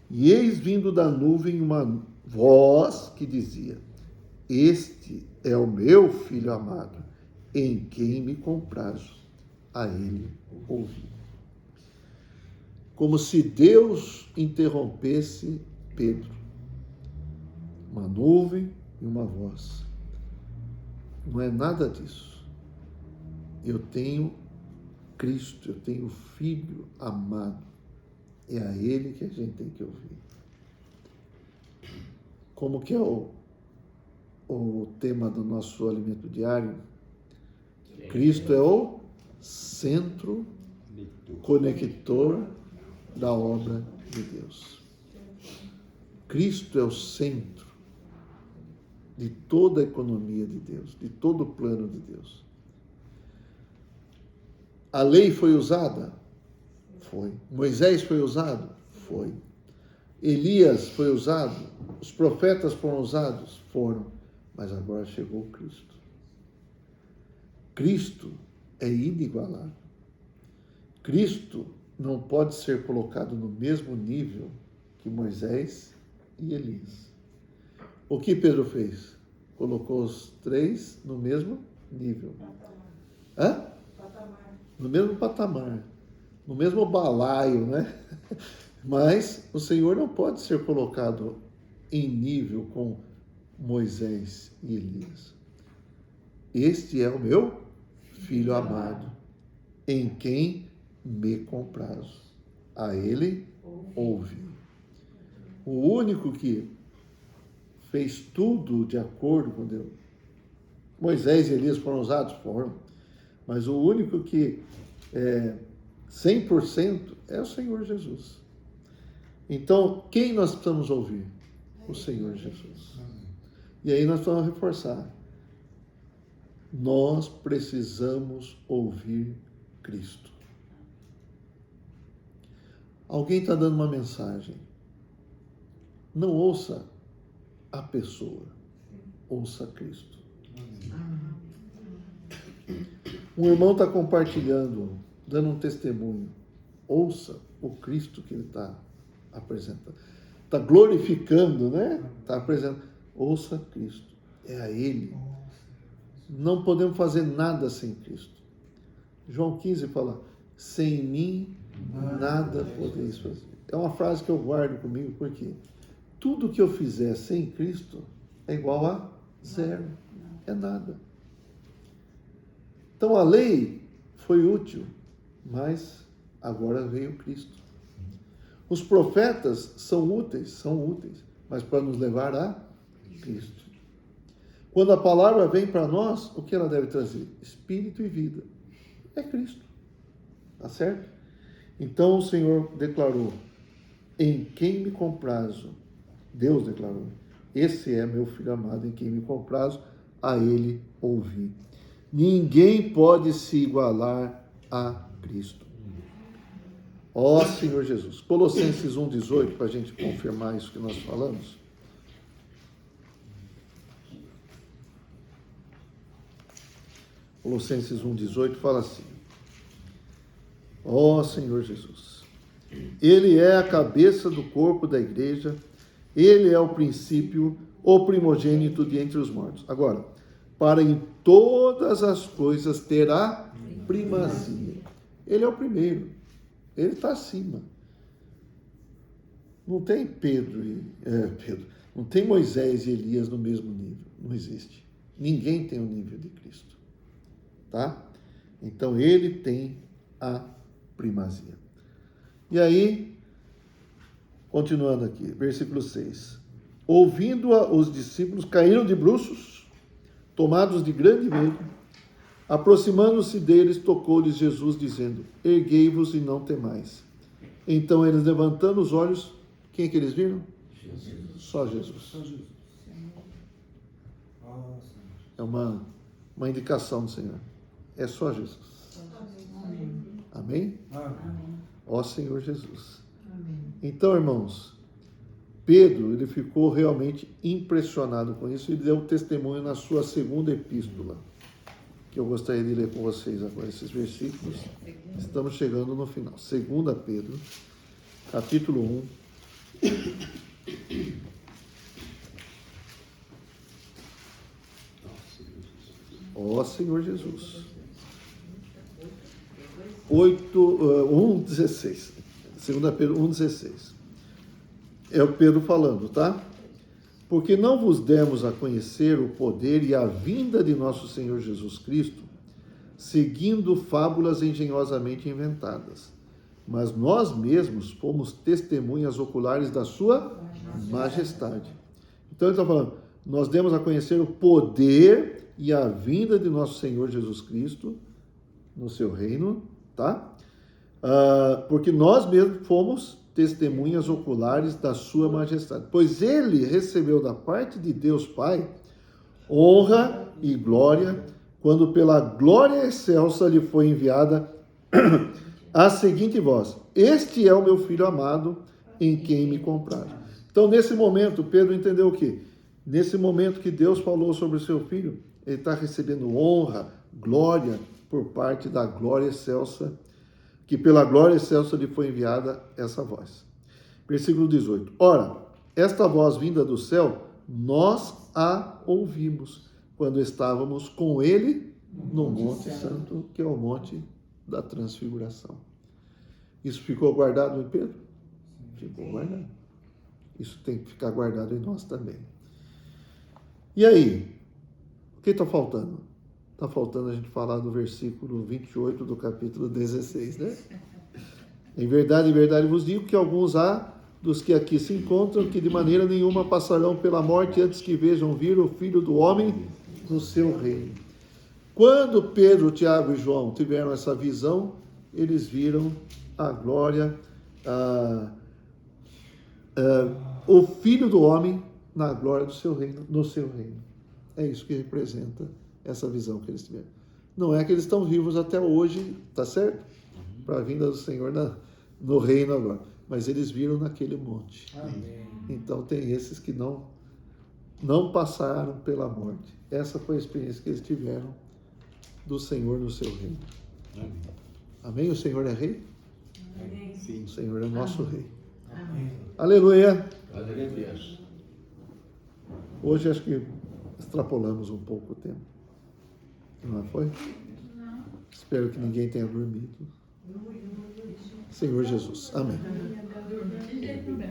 [SPEAKER 1] E eis vindo da nuvem uma voz que dizia: Este é o meu filho amado, em quem me comprazo. A ele ouvi. Como se Deus interrompesse Pedro. Uma nuvem e uma voz. Não é nada disso. Eu tenho Cristo, eu tenho o Filho amado. É a Ele que a gente tem que ouvir. Como que é o tema do nosso alimento diário? Cristo é o centro conector da obra de Deus. Cristo é o centro de toda a economia de Deus, de todo o plano de Deus. A lei foi usada? Foi. Moisés foi usado? Foi. Elias foi usado? Os profetas foram usados? Foram. Mas agora chegou Cristo. Cristo é inigualável. Cristo não pode ser colocado no mesmo nível que Moisés e Elias. O que Pedro fez? Colocou os 3 no mesmo nível. No mesmo patamar. No mesmo balaio, né? Mas o Senhor não pode ser colocado em nível com Moisés e Elias. Este é o meu filho amado, em quem me comprazo. A ele ouvi. O único que fez tudo de acordo com Deus. Moisés e Elias foram usados? Foram. Mas o único que 100% é o Senhor Jesus. Então, quem nós precisamos ouvir? O Senhor Jesus. E aí nós vamos reforçar. Nós precisamos ouvir Cristo. Alguém está dando uma mensagem. Não ouça a pessoa. Ouça Cristo. Um irmão está compartilhando, dando um testemunho. Ouça o Cristo que ele está apresentando. Está glorificando, né? Está apresentando. Ouça Cristo. É a Ele. Não podemos fazer nada sem Cristo. João 15 fala: sem mim nada podeis fazer. É uma frase que eu guardo comigo, porque tudo que eu fizer sem Cristo é igual a zero, é nada. Então a lei foi útil, mas agora veio Cristo. Os profetas são úteis, mas para nos levar a Cristo. Quando a palavra vem para nós, o que ela deve trazer? Espírito e vida. É Cristo. Tá certo? Então o Senhor declarou: em quem me comprazo? Deus declarou: esse é meu filho amado, em quem me comprazo, a ele ouvi. Ninguém pode se igualar a Cristo. Ó Senhor Jesus. Colossenses 1,18, para a gente confirmar isso que nós falamos. Colossenses 1,18 fala assim: ó Senhor Jesus, Ele é a cabeça do corpo da igreja, Ele é o princípio, o primogênito de entre os mortos. Agora, para em todas as coisas ter a primazia. Ele é o primeiro, Ele está acima. Não tem Pedro, não tem Moisés e Elias no mesmo nível, não existe. Ninguém tem o nível de Cristo. Tá? Então ele tem a primazia. E aí, continuando aqui, versículo 6. Ouvindo-a, os discípulos caíram de bruços, tomados de grande medo. Aproximando-se deles, tocou-lhes Jesus, dizendo: erguei-vos e não temais. Então eles, levantando os olhos, quem é que eles viram?
[SPEAKER 2] Jesus.
[SPEAKER 1] Só Jesus. É uma indicação do Senhor. É só Jesus. Amém? Ó Senhor Jesus. Então, irmãos, Pedro, ele ficou realmente impressionado com isso e deu testemunho na sua segunda epístola, que eu gostaria de ler com vocês agora, esses versículos. Estamos chegando no final. 2 Pedro, capítulo 1. Ó Senhor Jesus. 1,16. 2 Pedro 1,16. É o Pedro falando, tá? Porque não vos demos a conhecer o poder e a vinda de nosso Senhor Jesus Cristo, seguindo fábulas engenhosamente inventadas, mas nós mesmos fomos testemunhas oculares da sua majestade. Então ele está falando, nós demos a conhecer o poder e a vinda de nosso Senhor Jesus Cristo no seu reino, tá? Porque nós mesmos fomos testemunhas oculares da sua majestade. Pois ele recebeu da parte de Deus Pai honra e glória, quando pela glória excelsa lhe foi enviada a seguinte voz: este é o meu filho amado, em quem me comprazo. Então, nesse momento, Pedro entendeu o quê? Nesse momento que Deus falou sobre o seu filho, ele está recebendo honra, glória, por parte da glória excelsa, que pela glória excelsa lhe foi enviada essa voz. Versículo 18. Ora, esta voz vinda do céu, nós a ouvimos, quando estávamos com ele no Monte Santo, que é o Monte da Transfiguração. Isso ficou guardado em Pedro? Ficou guardado. Isso tem que ficar guardado em nós também. E aí? O que está faltando? Está faltando a gente falar do versículo 28 do capítulo 16, né? Em verdade vos digo que alguns há dos que aqui se encontram que de maneira nenhuma passarão pela morte antes que vejam vir o Filho do Homem no seu reino. Quando Pedro, Tiago e João tiveram essa visão, eles viram a glória, o Filho do Homem na glória do seu reino, no seu reino. É isso que representa essa visão que eles tiveram. Não é que eles estão vivos até hoje, tá certo? Para a vinda do Senhor no reino agora. Mas eles viram naquele monte.
[SPEAKER 5] Amém.
[SPEAKER 1] Então tem esses que não passaram pela morte. Essa foi a experiência que eles tiveram do Senhor no seu reino.
[SPEAKER 5] Amém.
[SPEAKER 1] Amém? O Senhor é rei?
[SPEAKER 5] Sim.
[SPEAKER 1] O Senhor é nosso rei.
[SPEAKER 5] Amém.
[SPEAKER 1] Aleluia!
[SPEAKER 2] Aleluia.
[SPEAKER 1] Hoje acho que extrapolamos um pouco o tempo. Não foi? Espero que ninguém tenha dormido. Senhor Jesus. Amém.